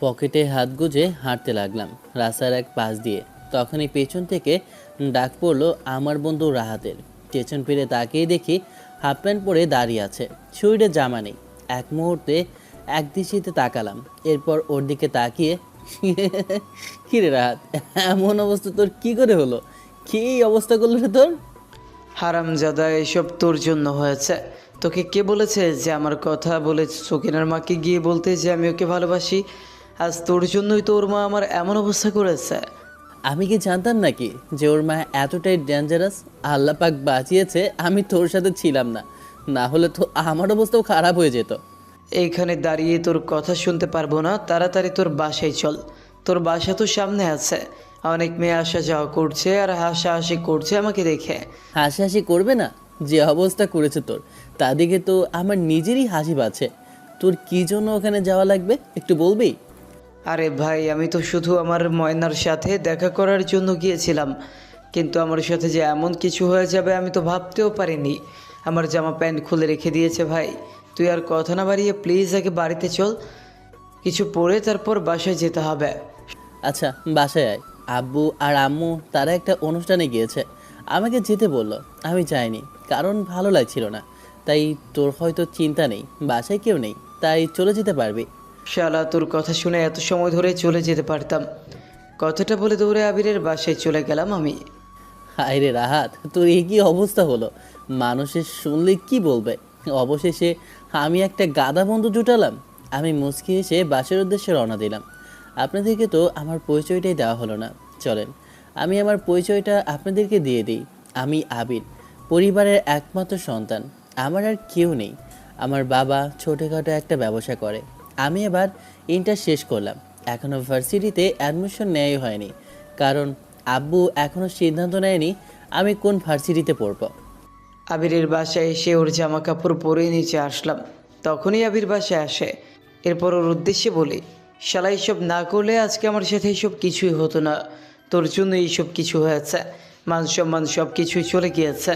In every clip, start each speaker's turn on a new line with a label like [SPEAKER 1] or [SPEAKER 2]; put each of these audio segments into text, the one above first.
[SPEAKER 1] পকেটে হাত গুজে হাঁটতে লাগলাম রাস্তার এক পাশ দিয়ে। তখনই পেছন থেকে ডাক পড়লো আমার বন্ধু রাহাতের। পেছন ফিরে তাকিয়ে দেখি হাফ প্যান্ট পরে দাঁড়িয়ে আছে, শরীরে জামা নেই। এক মুহূর্তে একদৃষ্টিতে তাকালাম, এরপর ওর দিকে তাকিয়ে কিরে রাহাত, এমন অবস্থা তোর কি করে হলো? কি অবস্থা করলো রে তোর?
[SPEAKER 2] হারামজাদা, এসব তোর জন্য হয়েছে। তোকে কে বলেছে যে আমার কথা বলে সকিনার মাকে গিয়ে বলতে যে আমি ওকে ভালোবাসি? আজ তোর জন্যই তোর মা আমার এমন অবস্থা করেছে।
[SPEAKER 1] আমি কি জানতাম নাকি যে ওর মা এতটাই ডেঞ্জারাস? আল্লাহ পাক বাঁচিয়েছে আমি তোর সাথে ছিলাম না, না হলে তো আমার অবস্থাও খারাপ হয়ে যেত।
[SPEAKER 2] এইখানে দাঁড়িয়ে তোর কথা শুনতে পারবো না, তাড়াতাড়ি তোর বাসায় চল। তোর বাসা তো সামনে আছে, অনেক মেয়ে আসা যাওয়া করছে আর হাসাহাসি করছে আমাকে দেখে।
[SPEAKER 1] হাসাহাসি করবে না? যে অবস্থা করেছে তোর, তা দেখে তো আমার নিজেরই হাসি পাচ্ছে। তোর কি জন্য ওখানে যাওয়া লাগবে একটু বলবি?
[SPEAKER 2] আরে ভাই, আমি তো শুধু আমার ময়নার সাথে দেখা করার জন্য গিয়েছিলাম, কিন্তু আমার সাথে যে এমন কিছু হয়ে যাবে আমি তো ভাবতেও পারিনি। আমার জামা প্যান্ট খুলে রেখে দিয়েছে ভাই। তুই আর কথা না বাড়িয়ে প্লিজ আগে বাড়িতে চল, কিছু পরে তারপর বাসায় যেতে হবে।
[SPEAKER 1] আচ্ছা বাসায় আয়। আব্বু আর আম্মু তারা একটা অনুষ্ঠানে গিয়েছে, আমাকে যেতে বলল। আমি যাইনি, কারণ ভালো লাগছিল না। তাই তোর হয়তো চিন্তা নেই, বাসায় কেউ নেই, তাই চলে যেতে পারবি।
[SPEAKER 2] শালা, তোর কথা শুনে এত সময় ধরে চলে যেতে পারতাম। কথাটা বলে দৌড়ে আবিরের বাসায় চলে গেলাম আমি।
[SPEAKER 1] হায় রে রাহাত, তোর এই কি অবস্থা হলো? মানুষের শুনলে কি বলবে? অবশেষে আমি একটা গাদা বন্ধু জুটালাম। আমি মুচকি এসে বাসের উদ্দেশ্যে রওনা দিলাম। আপনাদেরকে তো আমার পরিচয়টাই দেওয়া হলো না, চলেন আমি আমার পরিচয়টা আপনাদেরকে দিয়ে দিই। আমি আবির, পরিবারের একমাত্র সন্তান। আমার আর কেউ নেই। আমার বাবা ছোটোখাটো একটা ব্যবসা করে। আমি এবার ইন্টার শেষ করলাম, এখনও ভার্সিটিতে অ্যাডমিশন নেওয়াই হয়নি, কারণ আব্বু এখনও সিদ্ধান্ত নেয়নি আমি কোন ভার্সিটিতে পড়ব।
[SPEAKER 2] আবিরের বাসায় এসে ওর জামা কাপড় পরে নিচে আসলাম। তখনই আবির বাসায় আসে। এরপর ওর উদ্দেশ্যে বলি, শালা এইসব না করলে আজকে আমার সাথে এইসব কিছুই হতো না। তোর জন্য এইসব কিছু হয়েছে, মান সম্মান সব কিছুই চলে গিয়েছে।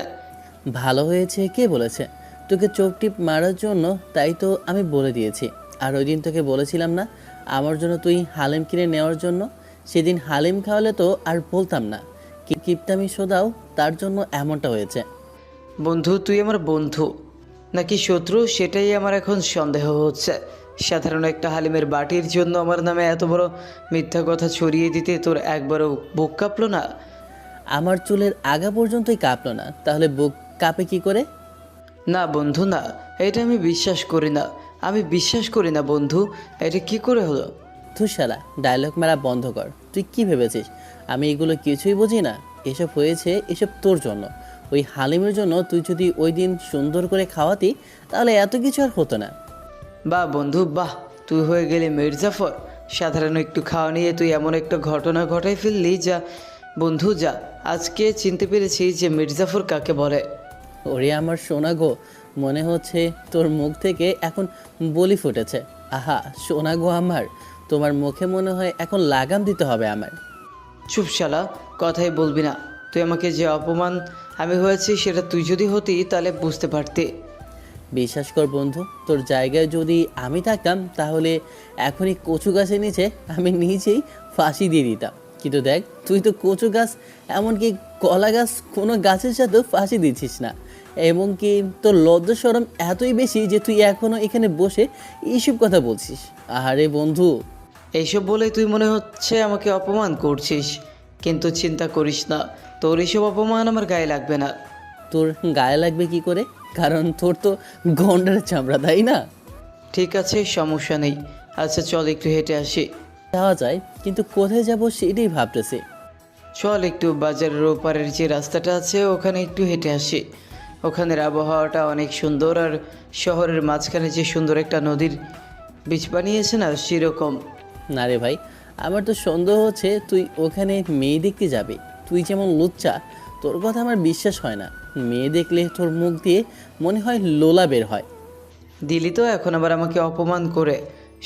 [SPEAKER 1] ভালো হয়েছে কে বলেছে? তোকে চোখ টিপ মারার জন্য, তাই তো আমি বলে দিয়েছি। আর ওই দিন তোকে বলেছিলাম না আমার জন্য তুই হালিম কিনে নেওয়ার জন্য? সেদিন হালিম খাওয়ালে তো আর বলতাম না। কি কিপটামি শোধাও, তার জন্য এমনটা হয়েছে।
[SPEAKER 2] বন্ধু, তুই আমার বন্ধু নাকি শত্রু সেটাই আমার এখন সন্দেহ হচ্ছে। সাধারণ একটা হালিমের বাটির জন্য আমার নামে এত বড় মিথ্যা কথা ছড়িয়ে দিতে তোর একবারও বুক কাঁপলো না?
[SPEAKER 1] আমার চুলের আগা পর্যন্তই কাঁপলো না, তাহলে বুক কাঁপে কি করে?
[SPEAKER 2] না বন্ধু না, এটা আমি বিশ্বাস করি না। আমি বিশ্বাস করি না বন্ধু, এটা কি করে হলো?
[SPEAKER 1] তুই শালা ডায়লগ মারা বন্ধ কর। তুই কি ভেবেছিস আমি এগুলো কিছুই বুঝি না? এসব হয়েছে এসব তোর জন্য। ওই হালিমের জন্য তুই যদি ওই দিন সুন্দর করে খাওয়াতি, তাহলে এত কিছু আর হতো না।
[SPEAKER 2] বাহ বন্ধু বাহ, তুই হয়ে গেলি মির্জাফর। সাধারণ একটু খাওয়া নিয়ে তুই এমন একটা ঘটনা ঘটাই ফেললি, যা বন্ধু যা। আজকে চিনতে পেরেছি যে মির্জাফর কাকে বলে।
[SPEAKER 1] ওরে আমার সোনা গো, মনে হচ্ছে তোর মুখ থেকে এখন বলি ফুটেছে। আহা সোনা গো আমার, তোমার মুখে মনে হয় এখন লাগাম দিতে হবে আমার।
[SPEAKER 2] চুপ শালা, কথাই বলবি না। তুই আমাকে যে অপমান আমি হয়েছি সেটা তুই যদি হতি তাহলে বুঝতে পারতি।
[SPEAKER 1] বিশ্বাস কর বন্ধু, তোর জায়গায় যদি আমি থাকতাম তাহলে এখনই কচু গাছের নিচে আমি নিজেই ফাঁসি দিয়ে দিতাম। কিন্তু দেখ, তুই তো কচু গাছ, এমনকি কলা গাছ, কোনো গাছের সাথেও ফাঁসি দিচ্ছিস না। এবং কি তোর লজ্জা শরম এতই বেশি যে তুই এখনও এখানে বসে এইসব কথা বলছিস। আরে বন্ধু,
[SPEAKER 2] এইসব বলেই তুই মনে হচ্ছে আমাকে অপমান করছিস, কিন্তু চিন্তা করিস না, তোর এইসব অপমান আমার গায়ে লাগবে না।
[SPEAKER 1] তোর গায়ে লাগবে কি করে? কারণ তোর তো গন্ডার চামড়া, তাই না?
[SPEAKER 2] ঠিক আছে, সমস্যা নেই। আচ্ছা চল একটু হেঁটে আসি।
[SPEAKER 1] যাওয়া যায়, কিন্তু কোথায় যাব সেটাই ভাবতেছি।
[SPEAKER 2] চল একটু বাজারের ওপারের যে রাস্তাটা আছে ওখানে একটু হেঁটে আসি। ওখানের আবহাওয়াটা অনেক সুন্দর, আর শহরের মাঝখানে যে সুন্দর একটা নদীর বীজ বানিয়েছে না, সেরকম।
[SPEAKER 1] না রে ভাই, আমার তো সন্দেহ হচ্ছে তুই ওখানে মেয়ে দেখতে যাবি। তুই যেমন লুচ্চা, তোর কথা আমার বিশ্বাস হয় না। মেয়ে দেখলে তোর মুখ দিয়ে মনে হয় লোলা বের হয়।
[SPEAKER 2] দিলি তো এখন আবার আমাকে অপমান করে।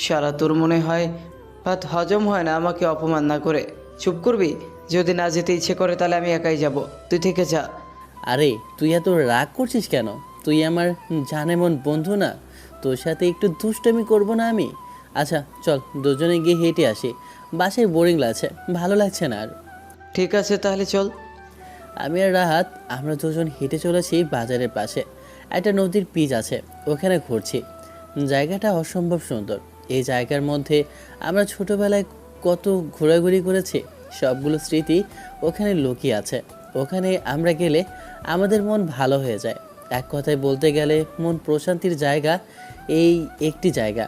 [SPEAKER 2] সারা তোর মনে হয় ভাত হজম হয় না আমাকে অপমান না করে? চুপ করবি? যদি না যেতে ইচ্ছে করে তাহলে আমি একাই যাব, তুই থেকে যা।
[SPEAKER 1] আরে তুই এত রাগ করছিস কেন? তুই আমার জানেমন বন্ধু না? তোর সাথে একটু দুষ্টামি করব না আমি? আচ্ছা চল দুজনে গিয়ে হেঁটে আসি, বাসায় বোরিং লাগছে, ভালো লাগছে না আর।
[SPEAKER 2] ঠিক আছে তাহলে চল।
[SPEAKER 1] আমি আর রাহাত আমরা দুজন হেঁটে চলেছি বাজারের পাশে। একটা নদীর পিচ আছে, ওখানে ঘুরছি। জায়গাটা অসম্ভব সুন্দর। এই জায়গার মধ্যে আমরা ছোটবেলায় কত ঘোরাঘুরি করেছি, সবগুলো স্মৃতি ওখানে লুকিয়ে আছে। ওখানে আমরা গেলে আমাদের মন ভালো হয়ে যায়। এক কথায় বলতে গেলে মন প্রশান্তির জায়গা এই একটি জায়গা।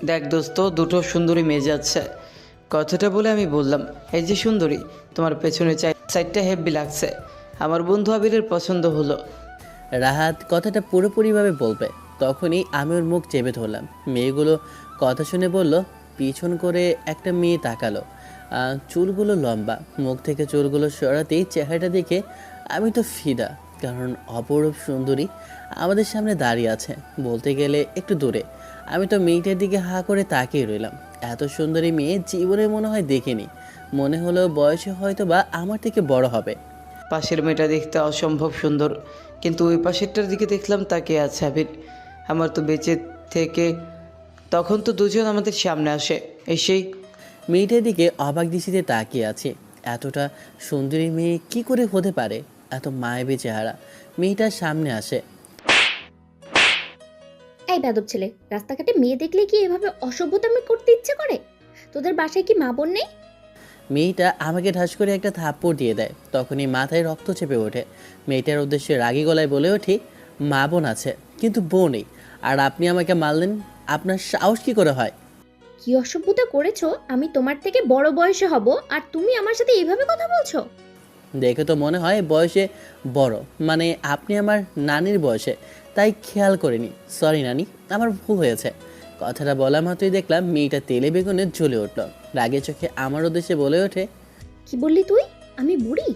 [SPEAKER 2] দেখ দোস্ত, দুটো সুন্দরী মেয়ে যাচ্ছে। কথাটা বলে আমি বললাম, এই যে সুন্দরী, তোমার পেছনে সাইডটা হেভি লাগছে, আমার বন্ধু আবিরের পছন্দ হলো।
[SPEAKER 1] রাহাত কথাটা পুরোপুরিভাবে বলবে তখনই আমি ওর মুখ চেপে ধরলাম। মেয়েগুলো কথা শুনে বলল। পিছন করে একটা মেয়ে তাকালো। চুলগুলো লম্বা, মুখ থেকে চুলগুলো সরাতেই চেহারাটা দেখে আমি তো ফিদা, কারণ অপরূপ সুন্দরী আমাদের সামনে দাঁড়িয়ে আছে, বলতে গেলে একটু দূরে। আমি তো মেয়েটার দিকে হা করে তাকিয়ে রইলাম। এত সুন্দরী মেয়ে জীবনে মনে হয় দেখিনি। মনে হলো বয়সে হয়তো বা আমার থেকে বড় হবে।
[SPEAKER 2] পাশের মেয়েটা দেখতে অসম্ভব সুন্দর, কিন্তু ওই পাশেরটার দিকে দেখলাম তাকিয়ে আছে আবির। আমার তো বেঁচে থেকে তখন তো দুজন আমাদের সামনে আসে, এসেই
[SPEAKER 1] মেয়েটার দিকে অবাক দৃষ্টিতে তাকিয়ে আছে। এতটা সুন্দরী মেয়ে কি করে হতে পারে, এত মায়াবী চেহারা। মেয়েটার সামনে আসে।
[SPEAKER 3] এই বেদব ছেলে, রাস্তাঘাটে মেয়ে দেখলে কি এভাবে অসভ্যতামি করতে ইচ্ছে করে? তোদের বাসায় কি মা বোন নেই?
[SPEAKER 1] মেয়েটা আমাকে ঠাস করে একটা থাপ্পড় দিয়ে দেয়। তখনই মাথায় রক্ত চেপে ওঠে। মেয়েটার উদ্দেশ্যে রাগী গলায় বলে ওঠে, মা বোন আছে কিন্তু বউ নেই, আর আপনি আমাকে মারলেন, আপনার সাহস কি করে হয়?
[SPEAKER 3] কি অসভ্যতা করেছো? আমি তোমার থেকে বড় বয়সে হব আর তুমি আমার সাথে এইভাবে কথা বলছো?
[SPEAKER 1] দেখে তো মনে হয় বয়সে বড়, মানে আপনি আমার নানির বয়সে, তাই খেয়াল করিনি। সরি নানি, আমার ভুল হয়েছে। কথাটা বলা মাত্রই দেখলাম মেয়েটা তেলে বেগুনে জ্বলে উঠল। রাগে চোখে আমার উদ্দেশ্যে বলে ওঠে,
[SPEAKER 3] কি বললি তুই? আমি বুড়ি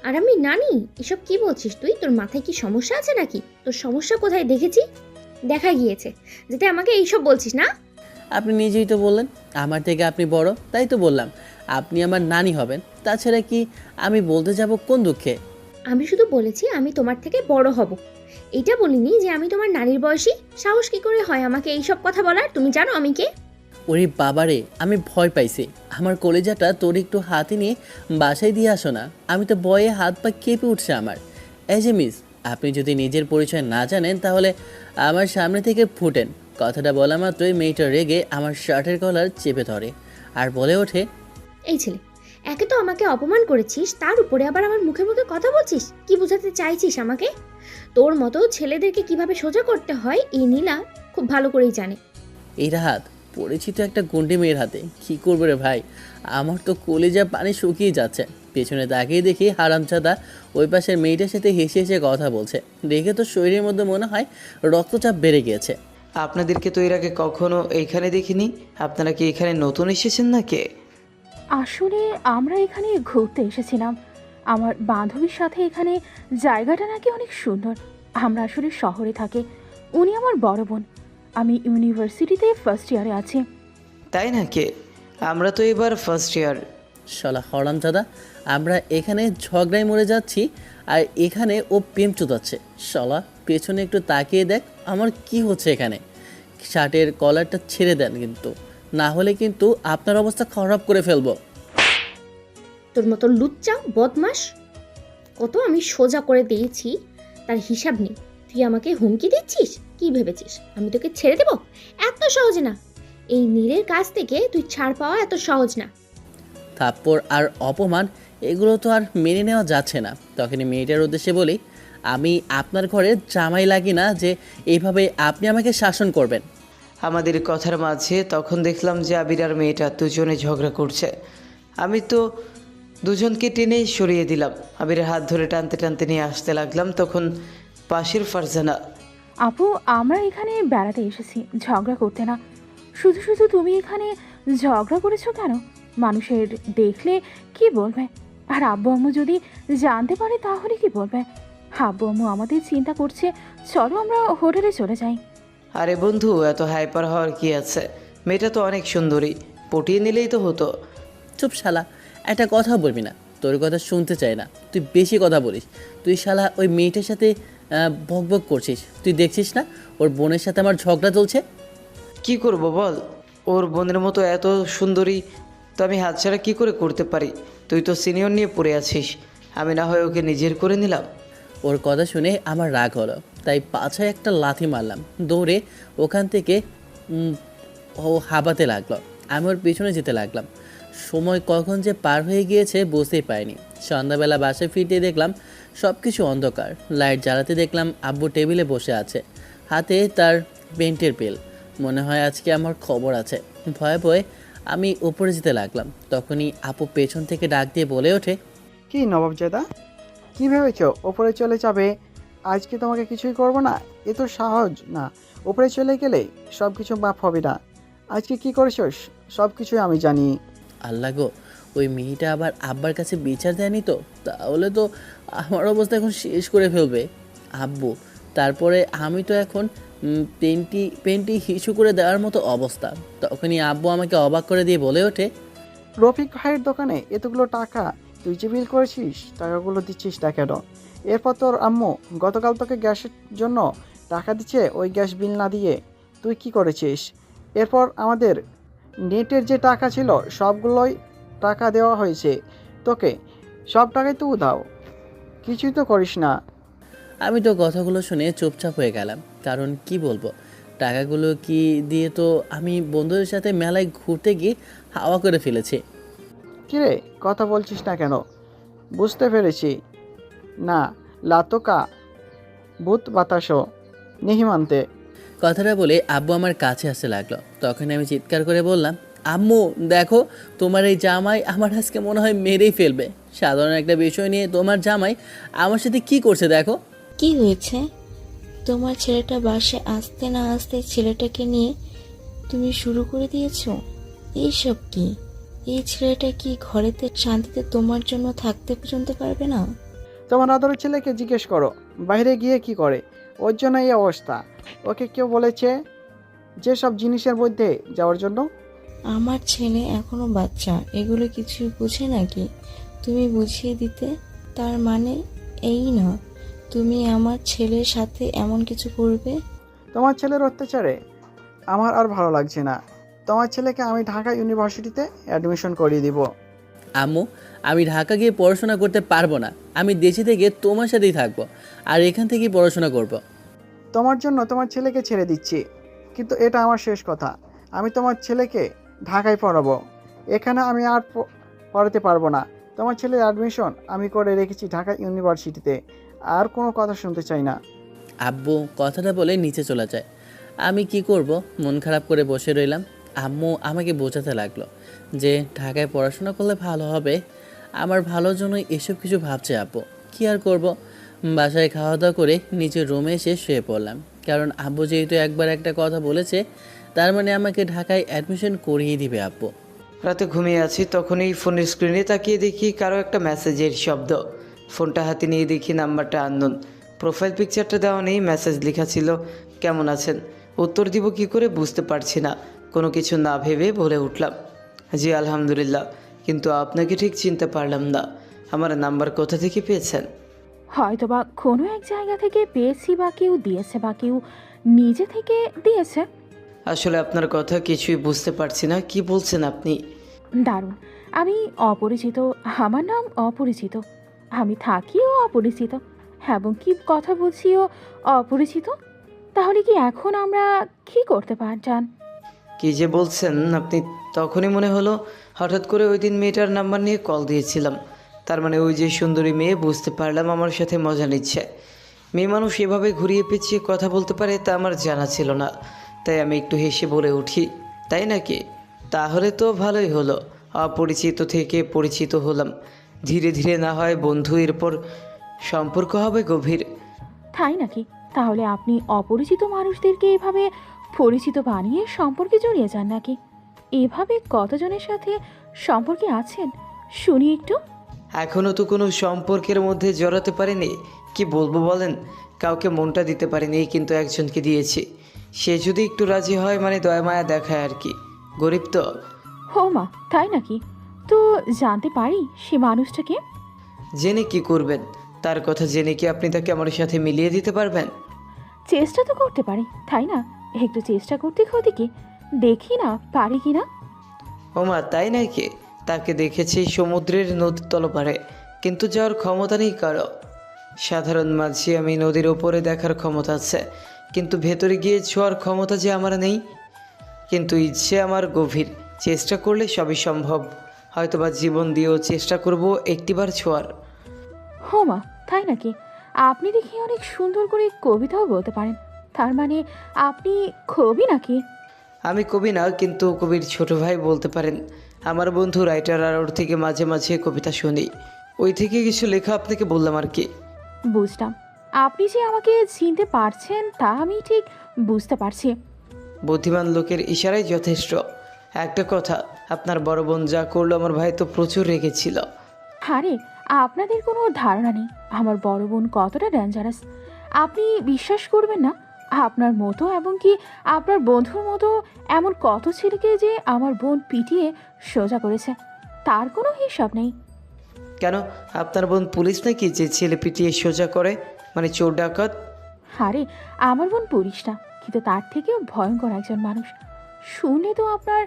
[SPEAKER 3] আর আমি নানি? এসব কি বলছিস তুই? তোর মাথায় কি সমস্যা আছে নাকি? তোর সমস্যা কোথায় দেখেছি? দেখা গিয়েছে যেতে আমাকে এইসব বলছিস না?
[SPEAKER 1] আপনি নিজেই তো বললেন আমার থেকে আপনি বড়, তাই তো বললাম আপনি আমার নানি হবেন। তাছাড়া কি আমি বলতে যাব কোন দুঃখে?
[SPEAKER 3] আমি শুধু বলেছি আমি তোমার থেকে বড় হব, এটা বলিনি যে আমি তোমার নানির বয়সী। সাহস কি করে হয় আমাকে এইসব কথা বলার? তুমি জানো আমি কে?
[SPEAKER 1] ওরে বাবারে, আমি ভয় পাইছি। আমার কলেজাটা তোর একটু হাতে নিয়ে বাসায় দিয়ে আসো না, আমি তো ভয়ে হাত পা কেঁপে উঠছে আমার। এই যে মিস, আপনি যদি নিজের পরিচয় না জানেন তাহলে আমার সামনে থেকে ফুটেন। কথাটা বলা মাত্রই মেয়েটা রেগে আমার শার্টের কলার চেপে ধরে আর বলে ওঠে,
[SPEAKER 3] এই ছেলে, একে তো আমাকে অপমান করেছিস, তার উপরে আবার আমার মুখে মুখে কথা বলছিস। কি বোঝাতে চাইছিস আমাকে? তোর মতো ছেলেদেরকে কিভাবে সোজা করতে হয় এই নীলা খুব ভালো করেই জানে।
[SPEAKER 1] এই রাহাত পরিচিত একটা গুন্ডি মেয়ের হাতে, কি করবে রে ভাই? আমার তো কলেজা পানি শুকিয়ে যাচ্ছে। পেছনে তাকিয়ে দেখি হারামজাদা ওই পাশের মেয়েটার সাথে হেসে হেসে কথা বলছে। দেখে তো শরীরের মধ্যে মনে হয় রক্তচাপ বেড়ে গিয়েছে।
[SPEAKER 2] আপনাদেরকে তো এর আগে কখনো এইখানে দেখিনি। আপনারা কি এখানে নতুন এসেছেন নাকি?
[SPEAKER 4] আসলে আমরা এখানে ঘুরতে এসেছিলাম। আমার বান্ধবীর সাথে এখানে জায়গাটা নাকি অনেক সুন্দর। আমরা আসলে শহরে থাকি, উনি আমার বড় বোন। আমি ইউনিভার্সিটিতে ফার্স্ট ইয়ারে আছি।
[SPEAKER 2] তাই নাকি? আমরা তো এবার ফার্স্ট ইয়ার।
[SPEAKER 1] শালা হারামজাদা, আমরা এখানে ঝগড়ায় মরে যাচ্ছি আর এখানে ও প্রেম চুদাচ্ছে। শালা পেছনে একটু তাকিয়ে দেখ আমার কি হচ্ছে এখানে। শার্টের কলারটা ছেড়ে দেন কিন্তু, না হলে কিন্তু আপনার অবস্থা খারাপ করে ফেলবো।
[SPEAKER 3] তোর মতো লুচ্চা বদমাস কত আমি সোজা করে দিয়েছি, তার হিসাব নেই। তুই আমাকে হুমকি দিচ্ছিস? কি ভেবেছিস আমি তোকে ছেড়ে দেব? এত সহজ না। এই নীলের কাছ থেকে তুই ছাড় পাওয়া এত সহজ না।
[SPEAKER 1] থাপ্পড় আর অপমান এগুলো তো আর মেনে নেওয়া যাচ্ছে না। তখনই মেয়েটার উদ্দেশ্যে বলি, আমি আপনার ঘরে জামাই লাগি না যে এইভাবে আপনি আমাকে শাসন করবেন।
[SPEAKER 2] আমাদের কথার মাঝে তখন দেখলাম যে আবির আর মেয়েটা দুজনে ঝগড়া করছে। আমি তো দুজনকে টেনেই সরিয়ে দিলাম। আবিরের হাত ধরে টানতে টানতে নিয়ে আসতে লাগলাম। তখন পাশের ফারজানা,
[SPEAKER 4] আপু, আমরা এখানে বেড়াতে এসেছি, ঝগড়া করতে না। শুধু শুধু তুমি এখানে ঝগড়া করেছো কেন? মানুষের দেখলে কি বলবে? আর আব্বু আম্মু যদি জানতে পারে তাহলে কি বলবে? আব্বু আম্মু আমাদের চিন্তা করছে। চলো আমরা হোটেলে চলে যাই।
[SPEAKER 2] আরে বন্ধু, এত হাইপার হওয়ার কি আছে? মেয়েটা তো অনেক সুন্দরী, পটিয়ে নিলেই তো হতো।
[SPEAKER 1] চুপ শালা, একটা কথা বলবি না, তোর কথা শুনতে চাই না। তুই বেশি কথা বলিস। তুই শালা ওই মেয়েটার সাথে বক বক করছিস। তুই দেখছিস না ওর বোনের সাথে আমার ঝগড়া চলছে?
[SPEAKER 2] কি করব বল? ও ওর বোনের মতো এত সুন্দরী তো আমি হাতছাড়া কী করে করতে পারি? তুই তো সিনিয়র নিয়ে পড়ে আছিস, আমি না হয় ওকে নিজের করে নিলাম।
[SPEAKER 1] ওর কথা শুনে আমার রাগ হলো, তাই পাছায় একটা লাথি মারলাম। দৌড়ে ওখান থেকে উম, ও হাঁপাতে লাগলো। আমি ওর পিছনে যেতে লাগলাম। সময় কখন যে পার হয়ে গিয়েছে বুঝতেই পারিনি। সন্ধ্যাবেলা বাসায় ফিরতে দেখলাম সব কিছু অন্ধকার। লাইট জ্বালাতে দেখলাম আব্বু টেবিলে বসে আছে, হাতে তার পেন্টের পেল। মনে হয় আজকে আমার খবর আছে। ভয়ে ভয়ে আমি উপরে যেতে লাগলাম। তখনই আপু পেছন থেকে ডাক দিয়ে বলে ওঠে,
[SPEAKER 5] কি নবাবজাদা, কি ভেবেছো ওপরে চলে যাবে? আজকে তোমাকে কিছুই করব না? এ তো সহজ না। ওপরে চলে গেলে সব কিছু মাফ হবে না। আজকে কি করেছো সব কিছুই আমি জানি।
[SPEAKER 1] আল্লাহ গো, ওই মেয়েটা আবার আব্বার কাছে বিচার দেয়নি তো? তাহলে তো আমার অবস্থা এখন শেষ করে ফেলবে আব্বু। তারপরে আমি তো এখন পেন্টি হিসু করে দেওয়ার মতো অবস্থা। তখনই আব্বু আমাকে অবাক করে দিয়ে বলে ওঠে,
[SPEAKER 5] রফিক ভাইয়ের দোকানে এতগুলো টাকা তুই যে বিল করেছিস, টাকাগুলো দিচ্ছিস না কেন? এরপর তোর আম্মু গতকাল তোকে গ্যাসের জন্য টাকা দিচ্ছে, ওই গ্যাস বিল না দিয়ে তুই কি করেছিস? এরপর আমাদের নেটের যে টাকা ছিল সবগুলোই টাকা দেওয়া হয়েছে তোকে, সব টাকাই তুই দাও, কিছুই তো করিস না।
[SPEAKER 1] আমি তো কথাগুলো শুনে চুপচাপ হয়ে গেলাম। কারণ কি বলবো, টাকাগুলো কি দিয়ে তো আমি বন্ধুদের সাথে মেলায় ঘুরতে গিয়ে হাওয়া করে ফেলেছি।
[SPEAKER 5] কিরে কথা বলছিস না কেন? বুঝতে পেরেছি না, লাতোকা ভূত বাতাসও নিহিমান্তে।
[SPEAKER 1] কথাটা বলে আব্বু আমার কাছে আসতে লাগলো। তখন আমি চিৎকার করে বললাম, আম্মু দেখো, তোমার এই জামাই আমার আজকে মনে হয় মেরেই ফেলবে। সাধারণ একটা বিষয় নিয়ে তোমার জামাই আমার সাথে কি করছে দেখো।
[SPEAKER 6] কি হয়েছে? তোমার ছেলেটা বাসায় আসতে না আসতে ছেলেটাকে নিয়ে তুমি শুরু করে দিয়েছো? এইসব কি? এই ছেলেটা কি ঘরেতে শান্তিতে তোমার জন্য থাকতে পর্যন্ত পারবে না?
[SPEAKER 5] তোমার আদরের ছেলেকে জিজ্ঞেস করো বাইরে গিয়ে কি করে, ওর জন্য এই অবস্থা। ওকে কেউ বলেছে যে সব জিনিসের মধ্যে যাওয়ার জন্য?
[SPEAKER 6] আমার ছেলে এখনো বাচ্চা, এগুলো কিছুই বুঝে নাকি? তুমি বুঝিয়ে দিতে। তার মানে এই না তুমি আমার ছেলের সাথে এমন কিছু করবে।
[SPEAKER 5] তোমার ছেলের অত্যাচারে আমার আর ভালো লাগছে না। তোমার ছেলেকে আমি ঢাকা ইউনিভার্সিটিতে অ্যাডমিশন করিয়ে দিব।
[SPEAKER 1] আম্মু, আমি ঢাকা গিয়ে পড়াশোনা করতে পারবো না। আমি দেশে থেকে তোমার সাথেই থাকবো, আর এখান থেকেই পড়াশোনা করব।
[SPEAKER 5] তোমার জন্য তোমার ছেলেকে ছেড়ে দিচ্ছি, কিন্তু এটা আমার শেষ কথা। আমি তোমার ছেলেকে ঢাকায় পড়াবো, এখানে আমি আর পড়াতে পারবো না। তোমার ছেলের অ্যাডমিশন আমি করে রেখেছি ঢাকা ইউনিভার্সিটিতে, আর কোনো কথা শুনতে চাই না।
[SPEAKER 1] আব্বু কথাটা বলে নিচে চলে যায়। আমি কি করব, মন খারাপ করে বসে রইলাম। আম্মু আমাকে বোঝাতে লাগলো যে ঢাকায় পড়াশোনা করলে ভালো হবে। আমার ভালোর জন্য এসব কিছু ভাবছে আব্বু। কি আর করব, বাসায় খাওয়া দাওয়া করে নিচের রুমে এসে শুয়ে পড়লাম। কারণ আব্বু যেহেতু একবার একটা কথা বলেছে, তার মানে আমাকে ঢাকায় অ্যাডমিশন করিয়ে দিবে আব্বু।
[SPEAKER 2] রাতে ঘুমিয়ে আছি, তখনই ফোনের স্ক্রিনে তাকিয়ে দেখি কারো একটা মেসেজের শব্দ। ফোনটা হাতে নিয়ে দেখি নাম্বারটা আননোন। প্রোফাইল পিকচারটা দেওয়া নেই, মেসেজ লেখা ছিল কেমন আছেন। উত্তর দিব কি করে বুঝতে পারছি না। কোনো কিছু না ভেবে বলে উঠলাম, জি আলহামদুলিল্লাহ, কিন্তু আপনাকে ঠিক চিনতে পারলাম না। আমার নাম্বার কোথা থেকে পেয়েছেন?
[SPEAKER 4] হয়তো বা কোনো এক জায়গা থেকে পেয়েছি, বা কেউ দিয়েছে, বা কেউ নিজে থেকে দিয়েছে।
[SPEAKER 2] আসলে আপনার কথা কিছুই বুঝতে পারছি না, কি বলছেন আপনি?
[SPEAKER 4] দারুণ। আমি অপরিচিত, আমার নাম অপরিচিত, আমি থাকিও অপরিচিত, এবং কি কথা বলছিও অপরিচিত। তাহলে কি এখন আমরা কি করতে চান?
[SPEAKER 2] কি যে বলছেন আপনি? তখনই মনে হলো হঠাৎ করে ওই দিন মেয়েটার নাম্বার নিয়ে কল দিয়েছিলাম। তার মানে ওই যে সুন্দরী মেয়ে, বুঝতে পারলাম আমার সাথে মজা নিচ্ছে। মেয়ে মানুষ এভাবে ঘুরিয়ে পেঁচিয়ে কথা বলতে পারে তা আমার জানা ছিল না। তাই আমি একটু হেসে বলে উঠি, তাই নাকি? তাহলে তো ভালোই হলো, অপরিচিত থেকে পরিচিত হলাম। ধীরে ধীরে না হয় বন্ধু, এরপর সম্পর্ক হবে গভীর।
[SPEAKER 4] তাই নাকি? তাহলে আপনি অপরিচিত মানুষদেরকে এভাবে পরিচিত বানিয়ে সম্পর্কে জড়িয়ে যান নাকি? এভাবে কতজনের সাথে সম্পর্কে আছেন শুনি একটু।
[SPEAKER 2] এখনও তো কোনো সম্পর্কের মধ্যে জড়াতে পারিনি। কি বলবো বলেন, কাউকে মনটা দিতে পারিনি, কিন্তু একজনকে দিয়েছি। সে যদি একটু রাজি হয় মানে দয়া মায়া দেখায় আর কি। গরিব তো।
[SPEAKER 4] হো মা, তাই নাকি? তো জানতে পারি সে মানুষটাকে?
[SPEAKER 2] জেনে কি করবেন? তার কথা জেনে কি আপনি তাকে আমার সাথে মিলিয়ে দিতে পারবেন?
[SPEAKER 4] চেষ্টা তো করতে পারি, তাই না? একটু চেষ্টা করতে ক্ষতি কি? দেখি না পারি কিনা।
[SPEAKER 2] ওমা তাই নাকি? তাকে দেখেছি সমুদ্রের নদীর তলপারে, কিন্তু যাওয়ার ক্ষমতা নেই কারো। সাধারণ মাঝি আমি নদীর ওপরে দেখার ক্ষমতা আছে, কিন্তু ভেতরে গিয়ে ছোঁয়ার ক্ষমতা যে আমার নেই। কিন্তু ইচ্ছে আমার গভীর, চেষ্টা করলে সবই সম্ভব। হয়তোবা জীবন দিয়েও চেষ্টা করব একটিবার ছোঁয়ার।
[SPEAKER 4] হোমা তাই নাকি? আপনি দেখি অনেক সুন্দর করে কবিতাও বলতে পারেন। তার মানে আপনি কবি নাকি?
[SPEAKER 2] আমি কবি না, কিন্তু কবির ছোট ভাই বলতে পারেন। আমার বন্ধু রাইটার, আর ওর থেকে মাঝে মাঝে কবিতা শুনি। ওই থেকে কিছু লেখা আপনাকে বললাম আর কি।
[SPEAKER 4] বুঝলাম। আপনি যে আমাকে চিনতে পারছেন তা আমি ঠিক বুঝতে পারছি।
[SPEAKER 2] বুদ্ধিমান লোকের ইশারাই যথেষ্ট। একটা কথা, আপনার বড় বোন যা করলো আমার ভাই তো প্রচুর রেগেছিল।
[SPEAKER 4] আরে আপনাদের কোনো ধারণা নেই আমার বড় বোন কতটা ডেঞ্জারাস। আপনি বিশ্বাস করবেন না, আপনার মতো এবং কি আপনার বন্ধুর মতো এমন কত ছেলেকে যে আমার বোন পিটিয়ে সোজা করেছে তার কোনো হিসাব নেই।
[SPEAKER 2] কেন, আপনার বোন পুলিশ নাকি যে ছেলে পিটিয়ে সোজা করে, মানে চোর ডাকাত?
[SPEAKER 4] আরে আমার বোন পুলিশ না, কিন্তু তার থেকেও ভয়ঙ্কর একজন মানুষ। শুনলে তো আপনার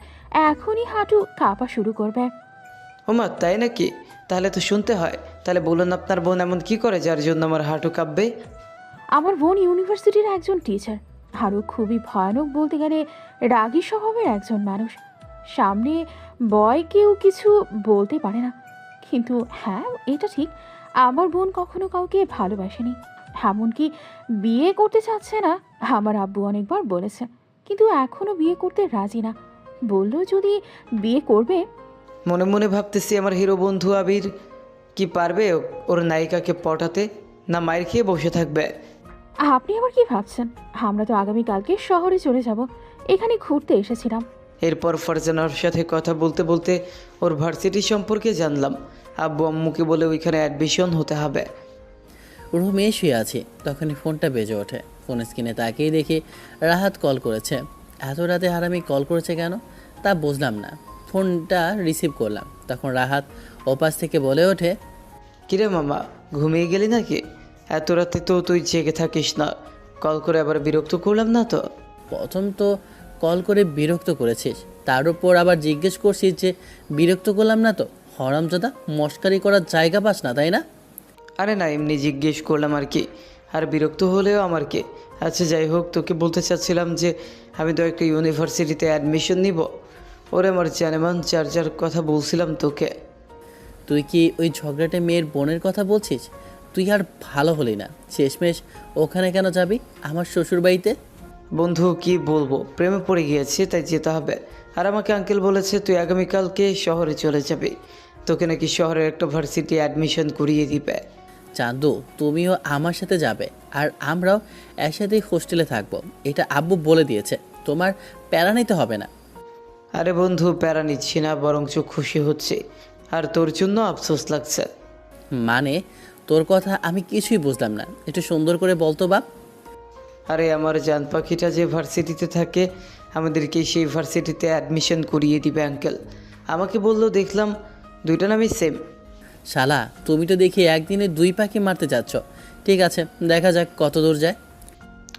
[SPEAKER 4] এখনই হাঁটু কাঁপা শুরু করবে।
[SPEAKER 2] ওমা তাই নাকি? তাহলে তো শুনতে হয়। তাহলে বলুন, আপনার বোন এমন কি করে যার জন্য আমার হাঁটু কাঁপবে?
[SPEAKER 4] আমার বোন ইউনিভার্সিটির একজন টিচার, আরও খুবই ভয়ানক, বলতে গেলে রাগী স্বভাবের একজন মানুষ। সামনে বয় কেউ কিছু বলতে পারে না। কিন্তু হ্যাঁ, এটা ঠিক, আমার বোন কখনো কাউকে ভালোবাসেনি, এমনকি বিয়ে করতে চাচ্ছে না। আমার আব্বু অনেকবার বলেছে, কিন্তু এখনো বিয়ে করতে রাজি না। বললো যদি বিয়ে করবে।
[SPEAKER 2] মনে মনে ভাবতেছি আমার হিরো বন্ধু আবির কি পারবে ওর নায়িকাকে পটাতে, না মায়ের খেয়ে বসে থাকবে?
[SPEAKER 4] আপনি আবার কি ভাবছেন? আমরা তো আগামীকালকে শহরে চলে যাব, এখানে ঘুরতে এসেছিলাম।
[SPEAKER 2] এরপর ফারজানার সাথে কথা বলতে বলতে ওর ভার্সিটি সম্পর্কে জানলাম। আব্বু আম্মুকে বলে ওইখানে অ্যাডমিশন হতে হবে।
[SPEAKER 1] রুমে শুয়ে আছি, তখনই ফোনটা বেজে ওঠে। ফোন স্ক্রিনে তাকিয়ে দেখি রাহাত কল করেছে। এত রাতে হারামি কল করেছে কেন তা বুঝলাম না। ফোনটা রিসিভ করলাম, তখন রাহাত ওপাশ থেকে বলে ওঠে,
[SPEAKER 2] কিরে মামা, ঘুমিয়ে গেলি নাকি? এত রাতে তো তুই জেগে থাকিস না। কল করে আবার বিরক্ত করলাম না তো?
[SPEAKER 1] প্রথম তো কল করে বিরক্ত করেছিস, তার উপর আবার জিজ্ঞেস করছিস যে বিরক্ত করলাম না তো। হরামজাদা, মস্কারি করার জায়গা পাস না তাই না?
[SPEAKER 2] আরে না, এমনি জিজ্ঞেস করলাম আর কি। আর বিরক্ত হলেও আমার কি। আচ্ছা যাই হোক, তোকে বলতে চাচ্ছিলাম যে আমি তো একটা ইউনিভার্সিটিতে অ্যাডমিশন নিব। ওরে আমার জানেমান চার্জার কথা বলছিলাম তোকে।
[SPEAKER 1] তুই কি ওই ঝগড়াটে মেয়ের বোনের কথা বলছিস? তুই আর ভালো হলি না। শেষমেশ ওখানে কেন যাবি, আমার শ্বশুর বাড়িতে?
[SPEAKER 2] বন্ধু কি বলবো, প্রেমে পড়ে গিয়েছে তাই যেতে হবে। আর আমাকে আঙ্কেল বলেছে তুই আগামীকালকে শহরে চলে যাবি। তোকে নাকি শহরের একটা ভার্সিটি অ্যাডমিশন করিয়ে দিবে।
[SPEAKER 1] চান্দু, তুমিও আমার সাথে যাবে আর আমরাও একসাথেই হোস্টেলে থাকবো, এটা আব্বু বলে দিয়েছে। তোমার প্যারা নিতে হবে না।
[SPEAKER 2] আরে বন্ধু, প্যারা নিচ্ছি না, বরঞ্চ খুশি হচ্ছে। আর তোর জন্য আফসোস লাগছে।
[SPEAKER 1] মানে তোর কথা আমি কিছুই বুঝলাম না, একটু সুন্দর করে বলতো বাপ।
[SPEAKER 2] আরে আমার জান পাখিটা যে ভার্সিটিতে থাকে, আমাদেরকে সেই ভার্সিটিতে অ্যাডমিশন করিয়ে দিবে আঙ্কেল। আমাকে বললো, দেখলাম দুইটা নামই সেম।
[SPEAKER 1] শালা, তুমি তো দেখি একদিনে দুই পাখি মারতে যাচ্ছ। ঠিক আছে, দেখা যাক কত দূর যায়।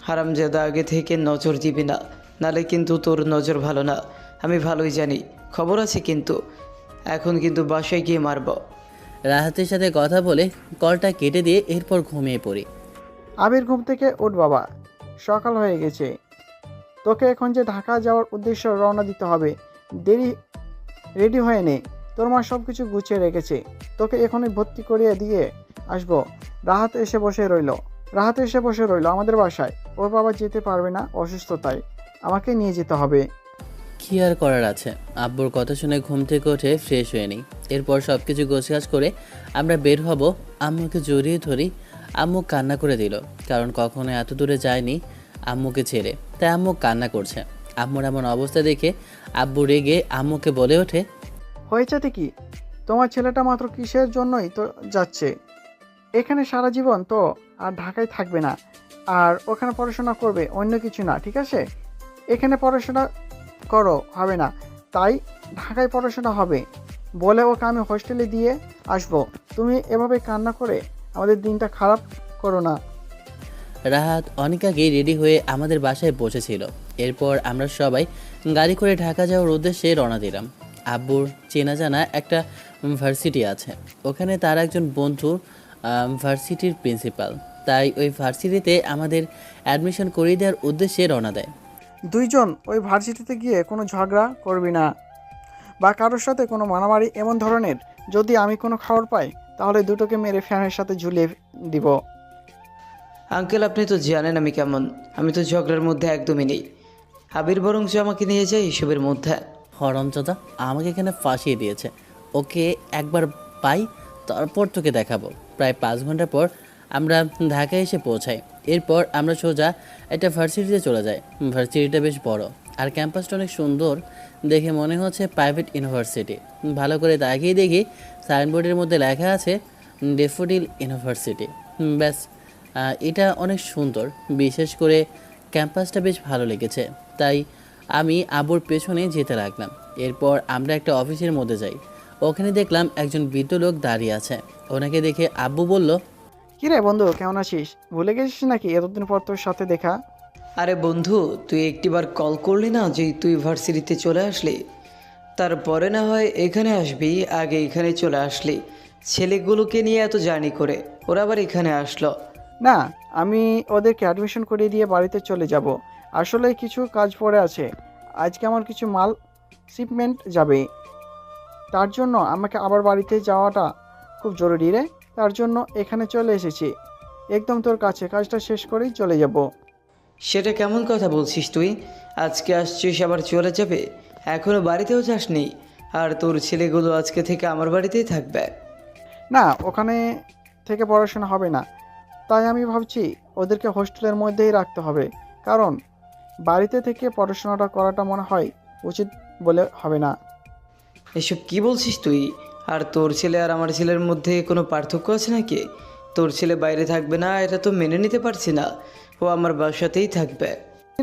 [SPEAKER 2] হারামজাদা, আগে থেকে নজর দিবি না, নালে কিন্তু তোর নজর ভালো না। আমি ভালোই জানি, খবর আছে কিন্তু। এখন কিন্তু বাসায় গিয়ে মারব।
[SPEAKER 1] রাহাতের সাথে কথা বলে কলটা কেটে দিয়ে এরপর ঘুমিয়ে পড়ি।
[SPEAKER 5] আবির, ঘুম থেকে ওঠ বাবা, সকাল হয়ে গেছে। তোকে এখন যে ঢাকা যাওয়ার উদ্দেশ্যে রওনা দিতে হবে। রেডি হয়ে নে, তোর মা সব কিছু গুছিয়ে রেখেছে। তোকে এখনই ভর্তি করিয়ে দিয়ে আসবো। রাহাত এসে বসে রইল আমাদের বাসায়। ওর বাবা যেতে পারবে না, অসুস্থ, তাই আমাকে নিয়ে যেতে হবে।
[SPEAKER 1] কী আর করার আছে। আব্বুর কথা শুনে ঘুম থেকে উঠে ফ্রেশ হয়ে নিই। এরপর সব কিছু গোছগাছ করে আমরা বের হব। আম্মুকে জড়িয়ে ধরি। আম্মু কান্না করে দিল, কারণ কখনো এত দূরে যায়নি আম্মুকে ছেড়ে, তাই আম্মু কান্না করছে। আম্মুর এমন অবস্থা দেখে আব্বু রেগে আম্মুকে বলে ওঠে,
[SPEAKER 5] হয়েছেটা কি? তোমার ছেলেটা মাত্র কিসের জন্যই তো যাচ্ছে। এখানে সারা জীবন তো আর ঢাকায় থাকবে না, আর ওখানে পড়াশোনা করবে, অন্য কিছু না, ঠিক আছে? এখানে পড়াশোনা করো হবে না, তাই ঢাকায় পড়াশোনা হবে বলে ওকে আমি হোস্টেলে দিয়ে আসবো। তুমি এভাবে কান্না করে আমাদের দিনটা খারাপ করো না।
[SPEAKER 1] রাহাত অনেক আগেই রেডি হয়ে আমাদের বাসায় বসেছিল, এরপর আমরা সবাই গাড়ি করে ঢাকা যাওয়ার উদ্দেশ্যে রওনা দিলাম। আব্বুর চেনা জানা একটা ভার্সিটি আছে, ওখানে তার একজন বন্ধু ভার্সিটির প্রিন্সিপাল, তাই ওই ভার্সিটিতে আমাদের অ্যাডমিশন করিয়ে দেওয়ার উদ্দেশ্যে রওনা দেয়।
[SPEAKER 5] দুইজন ওই ভার্সিটিতে গিয়ে কোনো ঝগড়া করবি না বা কারোর সাথে কোনো মারামারি এমন ধরনের। যদি আমি কোনো খবর পাই তাহলে দুটোকে মেরে ফ্যানের সাথে ঝুলিয়ে দিব।
[SPEAKER 2] আঙ্কেল আপনি তো জানেন আমি কেমন, আমি তো ঝগড়ার মধ্যে একদমই নেই। আবির বরঞ্চ আমাকে নিয়ে যায় এসবের মধ্যে।
[SPEAKER 1] হরমজাদা আমাকে এখানে ফাঁসিয়ে দিয়েছে, ওকে একবার পাই তারপর তোকে দেখাবো। প্রায় 5 ঘন্টা পর আমরা ঢাকায় এসে পৌঁছাই। এরপর আমরা সোজা একটা ভার্সিটিতে চলে যাই। ভার্সিটিটা বেশ বড় আর ক্যাম্পাসটা অনেক সুন্দর, দেখে মনে হচ্ছে প্রাইভেট ইউনিভার্সিটি। ভালো করে তাকিয়ে দেখি সাইনবোর্ডের মধ্যে লেখা আছে ডেফোডিল ইউনিভার্সিটি। ব্যাস, এটা অনেক সুন্দর, বিশেষ করে ক্যাম্পাসটা বেশ ভালো লেগেছে, তাই আমি আব্বুর পেছনে যেতে লাগলাম। এরপর আমরা একটা অফিসের মধ্যে যাই, ওখানে দেখলাম একজন বৃদ্ধ লোক দাঁড়িয়ে আছে। ওনাকে দেখে আব্বু বলল,
[SPEAKER 5] কিরে বন্ধু, কেমন আছিস? ভুলে গেছিস নাকি এতদিন পর তোর সাথে দেখা?
[SPEAKER 2] আরে বন্ধু, তুই একটিবার কল করলি না যে তুই ভার্সিটিতে চলে আসলি, তারপরে না হয় এখানে আসবি, আগে এখানে চলে আসলি। ছেলেগুলোকে নিয়ে এত জার্নি করে ওরা আবার এখানে আসলো।
[SPEAKER 5] না, আমি ওদেরকে অ্যাডমিশন করিয়ে দিয়ে বাড়িতে চলে যাব। আসলে কিছু কাজ পড়ে আছে, আজকে আমার কিছু মাল শিপমেন্ট যাবে, তার জন্য আমাকে আবার বাড়িতে যাওয়াটা খুব জরুরি রে। তার জন্য এখানে চলে এসেছি, একদম তোর কাছে, কাজটা শেষ করেই চলে যাব।
[SPEAKER 2] সেটা কেমন কথা বলছিস তুই? আজকে আসছিস আবার চলে যাবে? এখনো বাড়িতেও যাসনি? আর তোর ছেলেগুলো আজকে থেকে আমার বাড়িতেই থাকবে?
[SPEAKER 5] না, ওখানে থেকে পড়াশোনা হবে না, তাই আমি ভাবছি ওদেরকে হোস্টেলের মধ্যেই রাখতে হবে, কারণ বাড়িতে থেকে পড়াশোনাটা করাটা মনে হয় উচিত বলে হবে না।
[SPEAKER 2] এসব কি বলছিস তুই? আর তোর ছেলে আর আমার ছেলের মধ্যে কোনো পার্থক্য আছে নাকি? তোর ছেলে বাইরে থাকবে না এটা তো মেনে নিতে পারছি না, ও আমার বাসাতেই থাকবে।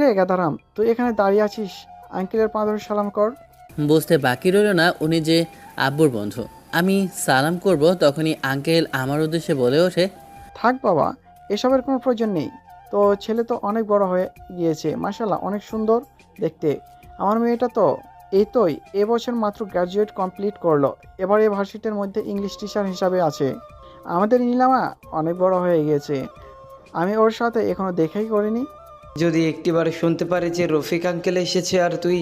[SPEAKER 5] রে গাদারাম, তুই এখানে দাঁড়িয়ে আছিস, আঙ্কেলের পা ধরে সালাম কর।
[SPEAKER 1] বুঝতে বাকি রইল না উনি যে আব্বুর বন্ধু। আমি সালাম করব, তখনই আঙ্কেল আমার উদ্দেশ্যে বলে ওঠে,
[SPEAKER 5] থাক বাবা, এসবের কোনো প্রয়োজন নেই। তো ছেলে তো অনেক বড় হয়ে গিয়েছে, মাশাআল্লাহ অনেক সুন্দর দেখতে। আমার মেয়েটা তো এই এবছর মাত্র গ্র্যাজুয়েট কমপ্লিট করলো, এবার এই ভার্সিটির মধ্যে ইংলিশ টিচার হিসাবে আছে। আমাদের নীলামা অনেক বড় হয়ে গিয়েছে, আমি ওর সাথে এখনো দেখাই করিনি।
[SPEAKER 2] যদি একটিবার শুনতে পারে যে রফিক আঙ্কেল এসেছে আর তুই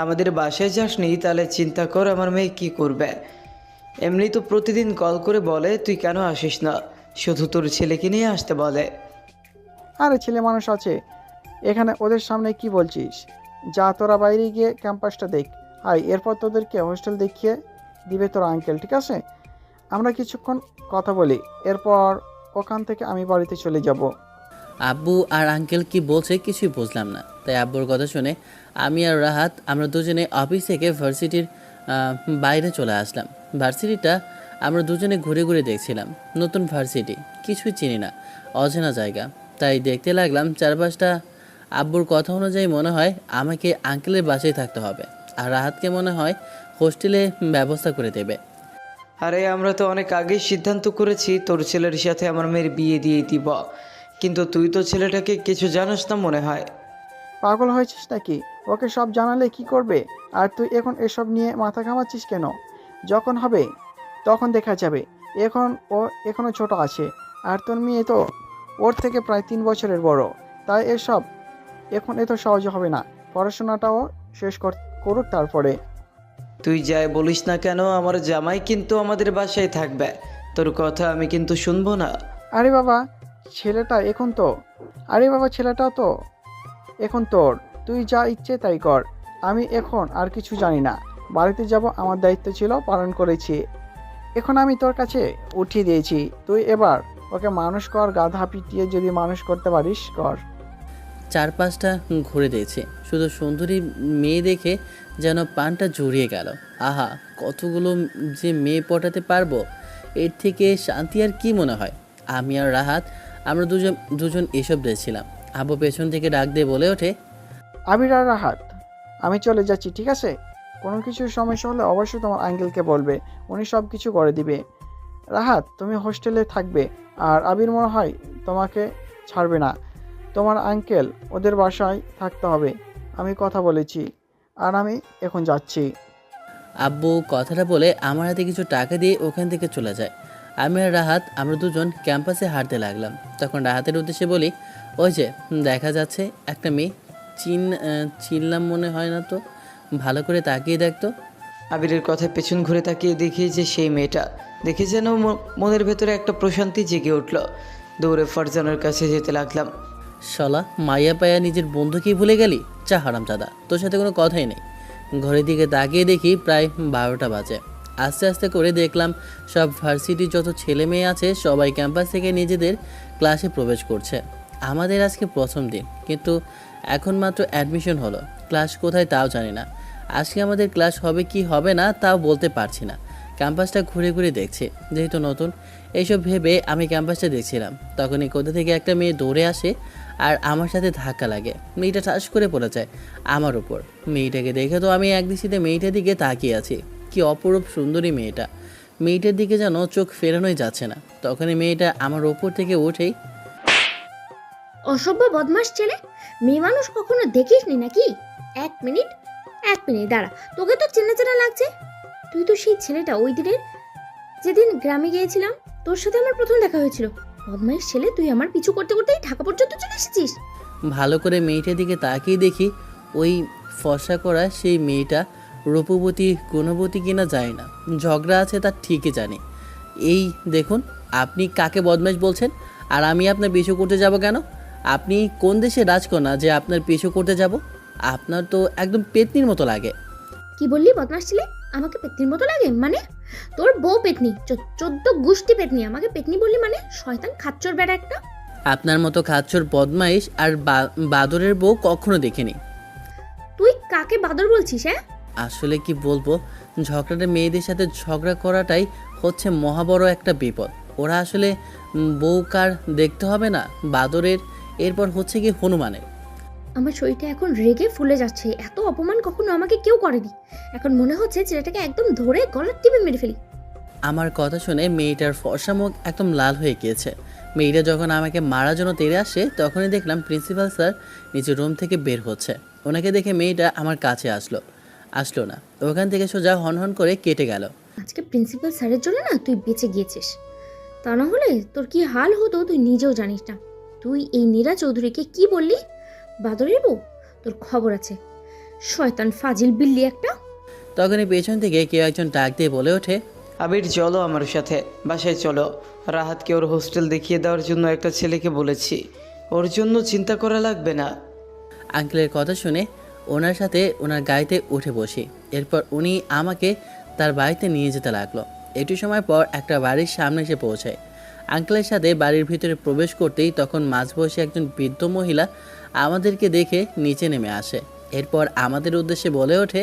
[SPEAKER 2] আমাদের বাসায় যাসনি, তাহলে চিন্তা কর আমার মেয়ে কী করবে। এমনি তো প্রতিদিন কল করে বলে তুই কেন আসিস না, শুধু তোর ছেলেকে নিয়ে আসতে বলে।
[SPEAKER 5] আরে ছেলে মানুষ আছে এখানে, ওদের সামনে কি বলছিস? যা তোরা বাইরে গিয়ে ক্যাম্পাসটা দেখ, আর এরপর তোদেরকে হোস্টেল দেখিয়ে দিবে তোর আঙ্কেল, ঠিক আছে? আমরা কিছুক্ষণ কথা বলি, এরপর ওখান থেকে আমি বাড়িতে চলে যাব।
[SPEAKER 1] আব্বু আর আঙ্কেল কি বলছে কিছুই বুঝলাম না, তাই আব্বুর কথা শুনে আমি আর রাহাত আমরা দুজনে অফিস থেকে ভার্সিটির বাইরে চলে আসলাম। ভার্সিটিটা আমরা দুজনে ঘুরে ঘুরে দেখছিলাম, নতুন ভার্সিটি, কিছুই চিনি না, অচেনা জায়গা, তাই দেখতে লাগলাম চারপাশটা। আব্বুর কথা অনুযায়ী মনে হয় আমাকে আঙ্কেলের বাসায় থাকতে হবে, আর রাহাতকে মনে হয় হোস্টেলে ব্যবস্থা করে দেবে।
[SPEAKER 2] আরে আমরা তো অনেক আগেই সিদ্ধান্ত করেছি তোর ছেলের সাথে আমার মেয়ের বিয়ে দিয়ে দিব, কিন্তু তুই তো ছেলেটাকে কিছু জানাস না মনে হয়।
[SPEAKER 5] পাগল হয়েছিস নাকি? ওকে সব জানালে কি করবে? আর তুই এখন এসব নিয়ে মাথা ঘামাচ্ছিস কেন? যখন হবে তখন দেখা যাবে, এখন ও এখনো ছোট আছে, আর তোর মেয়ে তো ওর থেকে প্রায় 3 বছরের বড়, তাই এসব এখন এত সহজে হবে না। পড়াশোনাটাও শেষ করুক তারপরে।
[SPEAKER 2] তুই যাই বলিস না কেন, আমার জামাই কিন্তু আমাদের বাসায় থাকবে, তোর কথা আমি কিন্তু শুনবো না।
[SPEAKER 5] আরে বাবা ছেলেটা তো এখন তোর, তুই যা ইচ্ছে তাই কর। আমি এখন আর কিছু জানি না, বাড়িতে যাব, আমার দায়িত্ব ছিল, পালন করেছি, এখন আমি তোর কাছে উঠিয়ে দিয়েছি। তুই এবার ওকে মানুষ কর, গাধা পিটিয়ে যদি মানুষ করতে পারিস কর।
[SPEAKER 1] চারপাশটা ঘুরে দিয়েছে, শুধু সুন্দরী মেয়ে দেখে যেন পানটা জড়িয়ে গেল। আহা, কতগুলো যে মেয়ে পটাতে পারবো, এর থেকে শান্তি আর কি মনে হয়। আমি আর রাহাত আমরা দুজন এসব দেখছিলাম। আব্বু পেছন থেকে ডাক দিয়ে বলে ওঠে,
[SPEAKER 5] আবির আর রাহাত, আমি চলে যাচ্ছি, ঠিক আছে? কোনো কিছুর সমস্যা হলে অবশ্যই তোমার আঙ্কেলকে বলবে, উনি সব কিছু করে দিবে। রাহাত তুমি হোস্টেলে থাকবে, আর আবির মনে হয় তোমাকে ছাড়বে না। তোমার আঙ্কেল ওদের বাসায় থাকতে হবে, আমি কথা বলেছি, আর আমি এখন যাচ্ছি।
[SPEAKER 1] আব্বু কথাটা বলে আমার হাতে কিছু টাকা দিয়ে ওখান থেকে চলে যায়। আমি আর রাহাত আমরা দুজন ক্যাম্পাসে হাঁটতে লাগলাম। তখন রাহাতের উদ্দেশ্যে বলি, ওই যে দেখা যাচ্ছে একটা মেয়ে, চিনলাম মনে হয় না তো, ভালো করে তাকিয়ে দেখতো।
[SPEAKER 2] আবিরের কথায় পেছন ঘুরে তাকিয়ে দেখি যে সেই মেয়েটা। দেখে যেন মনের ভেতরে একটা প্রশান্তি জেগে উঠল। দৌড়ে ফারজানার কাছে যেতে লাগলাম।
[SPEAKER 1] শালা মাইয়া পায়া নিজের বন্ধুকেই ভুলে গেলি, চা হারামজাদা, তোর সাথে কোনো কথাই নেই। ঘরের দিকে তাকিয়ে দেখি প্রায় 12টা বাজে। আস্তে আস্তে করে দেখলাম সব ভার্সিটির যত ছেলে মেয়ে আছে সবাই ক্যাম্পাস থেকে নিজেদের ক্লাসে প্রবেশ করছে। আমাদের আজকে প্রথম দিন, কিন্তু এখন মাত্র অ্যাডমিশন হলো। ক্লাস কোথায় তাও জানি না। আজকে আমাদের ক্লাস হবে কি হবে না তাও বলতে পারছি না। ক্যাম্পাসটা ঘুরে ঘুরে দেখছি, যেহেতু নতুন এইসব ভেবে আমি ক্যাম্পাসটা দেখছিলাম। তখনই কোথা থেকে একটা মেয়ে দৌড়ে আসে আর আমার সাথে ধাক্কা লাগে। মেয়েটা ঠাস করে পড়ে যায় আমার উপর। মেয়েটাকে দেখে তো আমি একদৃষ্টিতে মেয়েটার দিকে তাকিয়ে আছি। কি অপরূপ সুন্দরী মেয়েটা, মেয়েটার দিকে যেন চোখ ফেরানোই যাচ্ছে না। তখনই মেয়েটা আমার ওপর থেকে উঠেই,
[SPEAKER 3] অসভ্য বদমাস ছেলে, মেয়ে মানুষ কখনো দেখিসনি নাকি? এক মিনিট দাঁড়া, তোকে তো চেনা চেনা লাগছে। তুই তো সেই ছেলেটা ওই দিনের যেদিন গ্রামে গিয়েছিলাম, তোর সাথে আমার প্রথম দেখা হয়েছিল। বদমাইশ ছেলে, তুই আমার পিছু করতে করতেই ঢাকা পর্যন্ত চলে এসেছিস।
[SPEAKER 1] ভালো করে মেয়েটার দিকে তাকিয়ে দেখি ওই ফর্সা করা সেই মেয়েটা রূপবতী গুণবতী কিনা যায় না, ঝগড়া আছে তার ঠিকই জানি। এই দেখুন, আপনি কাকে বদমাইশ বলছেন? আর আমি আপনার পিছু করতে যাব কেন? আপনি কোন দেশে রাজকন্যা যে আপনার পিছু করতে যাব? আপনার তো একদম পেতনির মতো লাগে।
[SPEAKER 3] কি বললি বদমাস ছেলে? আমাকে পেতনির মতো লাগে মানে? তোর বউ পেতনি, 14 গোষ্ঠী পেতনি, আমাকে পেতনি বললি মানে? শয়তান খাচ্চর বেড়া একটা।
[SPEAKER 1] আপনার মতো খাচ্চর বদমাইশ আর বাদরের বউ কখনো দেখিনি।
[SPEAKER 3] তুই কাকে বাদর বলছিস? হ্যাঁ,
[SPEAKER 1] আসলে কি বলবো, ঝগড়াটা মেয়েদের সাথে ঝগড়া করাটাই হচ্ছে মহাবড় একটা বিপদ। ওরা আসলে বউ কার দেখতে হবে না, বাদরের, এরপর হচ্ছে কি হনুমানের।
[SPEAKER 3] আমার শরীরটা এখন রেগে ফুলে যাচ্ছে। এত অপমান কখনো আমাকে কেউ করেনি। এখন মনে হচ্ছে ছেলেটাকে একদম ধরে গলার টিপে মেরে ফেলি।
[SPEAKER 1] আমার কথা শুনে মেয়েটার ফর্সা মুখ একদম লাল হয়ে গিয়েছে। মেয়েটা যখন আমাকে মারার জন্য তেড়ে আসে তখনই দেখলাম প্রিন্সিপাল স্যার নিজের রুম থেকে বের হচ্ছে। ওনাকে দেখে মেয়েটা আমার কাছে আসলো না, ওখান থেকে সোজা হনহন করে কেটে গেল।
[SPEAKER 3] আজকে প্রিন্সিপাল স্যারের জন্য না তুই বেঁচে গিয়েছিস, তা না হলে তোর কি হাল হতো তুই নিজেও জানিস না। তুই এই নীরা চৌধুরীকে কি বললি? বাদরের বউ? তোর খবর আছে, শয়তান ফাজিল বিল্লি একটা।
[SPEAKER 1] তখনই পেছন থেকে কেউ একজন ডাক দিয়ে বলে ওঠে,
[SPEAKER 2] আবির চলো আমার সাথে, বাসায় চলো। রাহাতকে ওর হোস্টেল দেখিয়ে দেওয়ার জন্য একটা ছেলেকে বলেছি, ওর জন্য চিন্তা করা লাগবে না।
[SPEAKER 1] আঙ্কেলের কথা শুনে ওনার সাথে ওনার গাড়িতে উঠে বসি। এরপর উনি আমাকে তার বাড়িতে নিয়ে যেতে লাগলো। একটু সময় পর একটা বাড়ির সামনে এসে পৌঁছায়। আঙ্কেলের সাথে বাড়ির ভিতরে প্রবেশ করতেই তখন মাঝবয়সী একজন বৃদ্ধ মহিলা আমাদেরকে দেখে নিচে নেমে আসে। এরপর আমাদের উদ্দেশ্যে বলে ওঠে,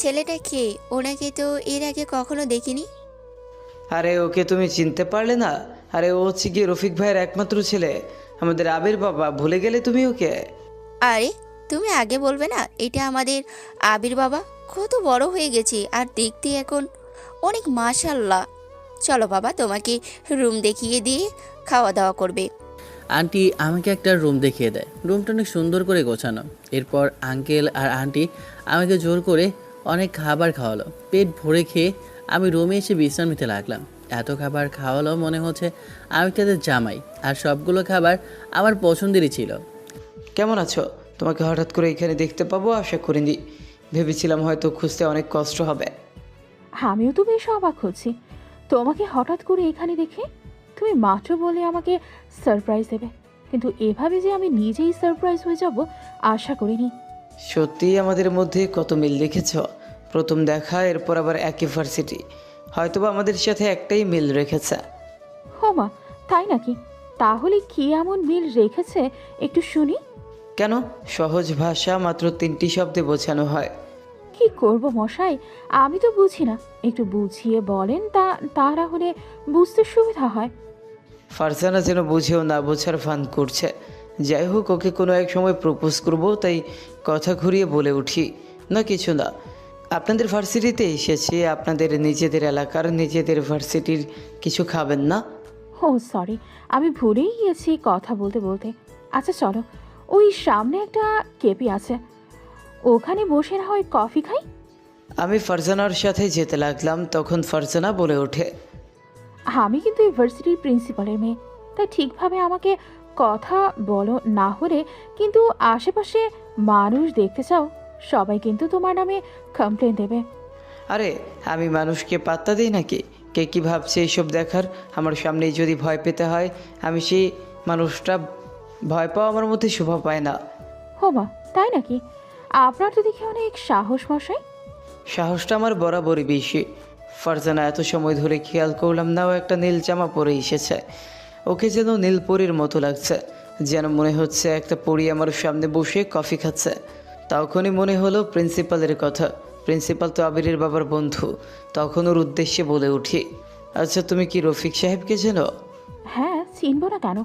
[SPEAKER 7] ছেলেটা কে? ওনাকে তো এর আগে কখনো দেখিনি।
[SPEAKER 2] আরে ওকে তুমি চিনতে পারলে না? আরে ও হচ্ছে গিয়ে রফিক ভাইয়ের একমাত্র ছেলে, আমাদের আবির বাবা। ভুলে গেলে তুমি ওকে?
[SPEAKER 7] আরে তুমি আগে বলবে না এটা আমাদের আবির বাবা? কত বড় হয়ে গেছে আর দেখতে এখন অনেক, মাশাল্লাহ। চলো বাবা, তোমাকে রুম দেখিয়ে দিয়ে খাওয়া দাওয়া করবে।
[SPEAKER 1] আন্টি আমাকে একটা রুম দেখিয়ে দেয়। রুমটা অনেক সুন্দর করে গোছানো। এরপর আঙ্কেল আর আন্টি আমাকে জোর করে অনেক খাবার খাওয়ালো। পেট ভরে খেয়ে আমি রুমে এসে বিশ্রাম নিতে লাগলাম। এত খাবার খাওয়ালো মনে হচ্ছে আমি তাদের জামাই, আর সবগুলো খাবার আমার পছন্দেরই ছিল।
[SPEAKER 2] কেমন আছো? তোমাকে হঠাৎ করে এখানে দেখতে পাবো আশা করিনি। ভেবেছিলাম হয়তো খুঁজতে অনেক কষ্ট হবে।
[SPEAKER 4] আমিও তো বেশ অবাক হচ্ছি তোমাকে হঠাৎ করে এখানে দেখে। তুমি মাত্র বলে আমাকে সারপ্রাইজ দেবে, কিন্তু এভাবে যে আমি নিজেই সারপ্রাইজ হয়ে যাব আশা করিনি।
[SPEAKER 2] সত্যিই আমাদের মধ্যে কত মিল দেখেছ। প্রথম দেখা, এরপর আবার একই ভার্সিটি। হয়তোবা আমাদের সাথে একটাই মিল রেখেছে।
[SPEAKER 4] হোমা, তাই নাকি? তাহলে কি এমন মিল রেখেছে একটু শুনি।
[SPEAKER 2] কেন? সহজ ভাষা মাত্র 3টি শব্দে বোঝানো হয়।
[SPEAKER 4] কি করব মশাই, আমি তো বুঝি না, একটু বুঝিয়ে বলেন, তারা হলে বুঝতে সুবিধা হয়।
[SPEAKER 2] ফারজানা যেন বুঝেও না বোঝার ভান করছে। যাই হোক, ওকে কোনো এক সময় প্রপোজ করব, তাই কথা ঘুরিয়ে বলে উঠি। না কিছু না, আপনাদের ভার্সিটিতে এসেছি, আপনাদের নিজেদের এলাকার নিজেদের ভার্সিটির কিছু খাবেন না?
[SPEAKER 4] ও সরি, আমি ভুলেই গিয়েছি কথা বলতে বলতে। আচ্ছা চলো, ওই সামনে একটা কেপি আছে, ওখানে বসে না হয় কফি খাই?
[SPEAKER 2] আমি ফারজানার সাথে যেতে লাগলাম, তখন ফারজানা বলে ওঠে,
[SPEAKER 4] আমি কিন্তু ইউনিভার্সিটির প্রিন্সিপালের মেয়ে, তাই ঠিকভাবে আমাকে কথা বলো না হলে কিন্তু আশেপাশে মানুষ দেখতে চাও, সবাই কিন্তু তোমার নামে কমপ্লেন দেবে।
[SPEAKER 2] আরে আমি মানুষকে পাত্তা দিই নাকি? কে কী ভাবছে এইসব দেখার? আমার সামনেই যদি ভয় পেতে হয়, আমি সেই মানুষটা ভয় পাওয়া আমার মধ্যে শোভা পায় না।
[SPEAKER 4] হোমা, তাই নাকি? আপনার তো দেখি অনেক সাহস মশাই।
[SPEAKER 2] সাহসটা আমার বরাবরই বেশি। ফারজানা এত সময় ধরে খেয়াল করলাম না, ও একটা নীল জামা পরে এসেছে। ওকে যেন নীল পরীর মতো লাগছে, যেন মনে হচ্ছে একটা পরী আমার সামনে বসে কফি খাচ্ছে। তখনই মনে হলো প্রিন্সিপালের কথা। প্রিন্সিপাল তো আবিরের বাবার বন্ধু। তখন ওর উদ্দেশ্যে বলে উঠি, আচ্ছা তুমি কি রফিক সাহেবকে চেনো?
[SPEAKER 4] হ্যাঁ, চিনব না কেন?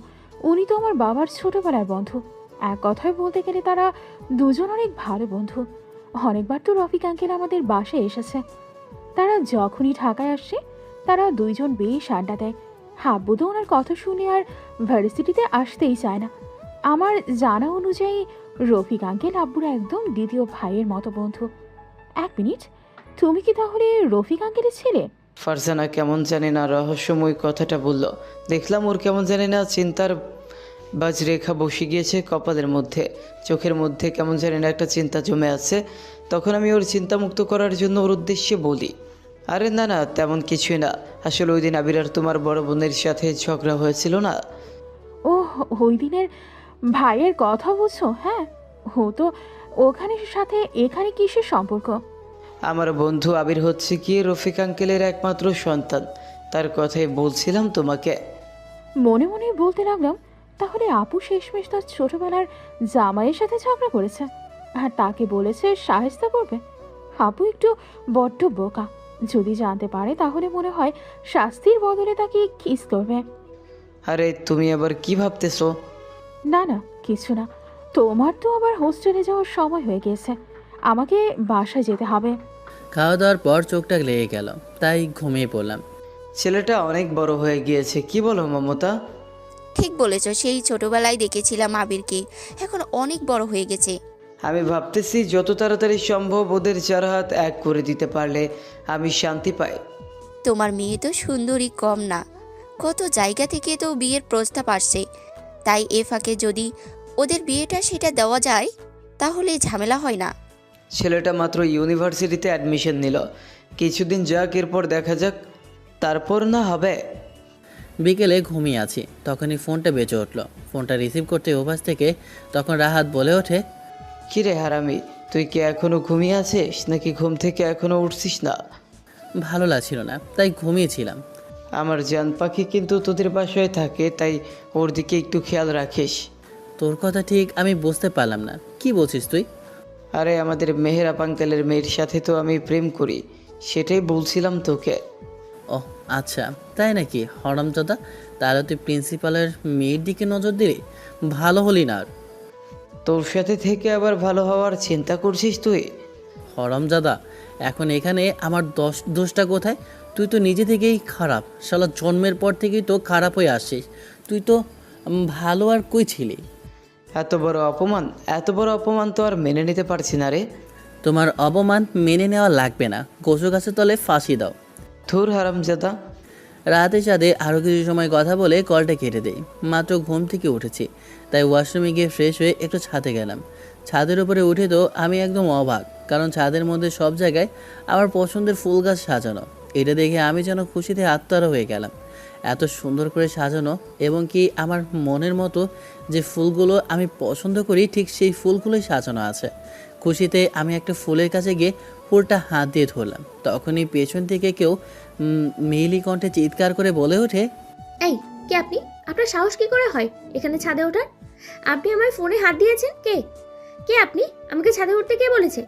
[SPEAKER 4] উনি তো আমার বাবার ছোটবেলার বন্ধু। এক কথায় বলতে গেলে তারা দুজন অনেক ভালো বন্ধু। অনেকবার তো রফিক আঙ্কেল আমাদের বাসায় এসেছে। তারা যখনই ঢাকায় আসছে তারা দুইজন বেশ আড্ডা দেয়। হাব্বু তো ওনার কথা শুনে আর ভার্সিটিতে আসতেই চায় না। আমার জানা অনুযায়ী রফিক আঙ্কেল আব্বুর একদম দ্বিতীয় ভাইয়ের মতো বন্ধু। এক মিনিট, তুমি কি তাহলে রফিক আঙ্কেলের ছেলে?
[SPEAKER 2] ফারজানা কেমন জানি না রহস্যময় কথাটা বলল। দেখলাম ওর কেমন জানি না চিন্তার বাজরেখা বসে গিয়েছে কপালের মধ্যে, চোখের মধ্যে কেমন জানি না একটা চিন্তা জমে আছে। তখন আমি ওর চিন্তামুক্ত করার জন্য ওর উদ্দেশ্যে বলি, আরে না না, তেমন কিছুই না। আসলে ওই দিন আবির আর তোমার বড় বোনের সাথে ঝগড়া হয়েছিল না?
[SPEAKER 4] ও, ওই দিনের ভাইয়ের কথা বলছো? হ্যাঁ, ও তো ওখানে সাথে এখানে কিসের সম্পর্ক?
[SPEAKER 2] আমার বন্ধু আবির হচ্ছে কি রফিক আঙ্কেলের একমাত্র সন্তান, তার কথাই বলছিলাম তোমাকে।
[SPEAKER 4] মনে মনে বলতে লাগলাম, তাহলে আপু শেষমেশ তার ছোটবেলার জামাইয়ের সাথে ঝগড়া করেছে আর তাকে বলেছে সাহায্য করবে। আপু একটু বড্ড বোকা। যদি জানতে পারে তাহলে মনে হয় শাস্তির বদলে তাকে কিস করবে।
[SPEAKER 2] আরে তুমি আবার কি ভাবতেছো?
[SPEAKER 4] না না, কিছু না। তোমার তো আবার হোস্টেলে যাওয়ার সময় হয়ে গিয়েছে, আমাকে বাসায় যেতে হবে।
[SPEAKER 1] খাওয়া দাওয়ার পর চোখটা লেগে গেল, তাই ঘুমিয়ে পড়লাম।
[SPEAKER 2] ছেলেটা অনেক বড় হয়ে গিয়েছে, কি বলো মমতা?
[SPEAKER 7] ঠিক বলেছ, সেই ছোটবেলায় দেখেছিলাম আবিরকে, এখন অনেক বড় হয়ে গেছে।
[SPEAKER 2] আমি ভাবতেছি যত তাড়াতাড়ি সম্ভব ওদের চার হাত এক করে দিতে পারলে আমি শান্তি পাই।
[SPEAKER 7] তোমার মেয়ে তো সুন্দরী কম না, কত জায়গা থেকে তো বিয়ের প্রস্তাব আসছে, তাই এ ফাঁকে যদি ওদের বিয়েটা সেটা দেওয়া যায় তাহলে ঝামেলা হয় না।
[SPEAKER 2] ছেলেটা মাত্র ইউনিভার্সিটিতে অ্যাডমিশন নিল, কিছুদিন যাক, এরপর দেখা যাক, তারপর না হবে।
[SPEAKER 1] বিকেলে ঘুমিয়ে আছি, তখনই ফোনটা বেজে উঠলো। ফোনটা রিসিভ করতে ওপাশ থেকে তখন রাহাত বলে ওঠে,
[SPEAKER 2] কিরে হারামি, তুই কি এখনো ঘুমিয়ে আছিস নাকি ঘুম থেকে এখনো উঠছিস না?
[SPEAKER 1] ভালো লাগছিল না তাই ঘুমিয়েছিলাম।
[SPEAKER 2] আমার জান পাখি কিন্তু তোদের বাসায় থাকে, তাই ওর দিকে একটু খেয়াল রাখিস।
[SPEAKER 1] তোর কথা ঠিক আমি বুঝতে পারলাম না, কি বলছিস তুই?
[SPEAKER 2] আরে আমাদের মেহেরাব আঙ্কেলের মেয়ের সাথে তো আমি প্রেম করি, সেটাই বলছিলাম তোকে।
[SPEAKER 1] ও আচ্ছা, তাই নাকি? হরামজাদা, তাহলে তুই প্রিন্সিপালের মেয়ের দিকে নজর দিলি, ভালো হলি না আর।
[SPEAKER 2] তোর সাথে থেকে আবার ভালো হওয়ার চিন্তা করছিস তুই?
[SPEAKER 1] হরামজাদা, এখন এখানে আমার দোষটা কোথায়? তুই তো নিজে থেকেই খারাপ, শালা জন্মের পর থেকেই তো খারাপ হয়ে আসছিস। তুই তো ভালো আর কই ছিলি?
[SPEAKER 2] এত বড় অপমান, এত বড় অপমান তো আর মেনে নিতে পারছি না রে।
[SPEAKER 1] তোমার অপমান মেনে নেওয়া লাগবে না, কচু গাছের তলে ফাঁসি দাও।
[SPEAKER 2] ধুর হারামজাদা।
[SPEAKER 1] রাতে সাথে আরও কিছু সময় কথা বলে কলটা কেটে দেই। মাত্র ঘুম থেকে উঠেছি, তাই ওয়াশরুমে গিয়ে ফ্রেশ হয়ে একটু ছাদে গেলাম। ছাদের উপরে উঠে তো আমি একদম অবাক, কারণ ছাদের মধ্যে সব জায়গায় আমার পছন্দের ফুল গাছ সাজানো। এটা দেখে আমি যেন খুশিতে আত্মহারা হয়ে গেলাম। এত সুন্দর করে সাজানো, এবং কি আমার মনের মতো যে ফুলগুলো আমি পছন্দ করি ঠিক সেই ফুলগুলোই সাজানো আছে। খুশিতে আমি একটা ফুলের কাছে গিয়ে ফুলটা হাত দিয়ে ধরলাম। তখনই পেছন থেকে কেউ মেয়েলি কণ্ঠে চিৎকার করে বলে ওঠে,
[SPEAKER 3] এই, কে আপনি? আপনার সাহস কি করে হয় এখানে ছাদে ওঠার? আপনি আমার ফোনে হাত দিয়েছেন? কে কে আপনি? আমাকে ছাদে উঠতে কে বলেছে?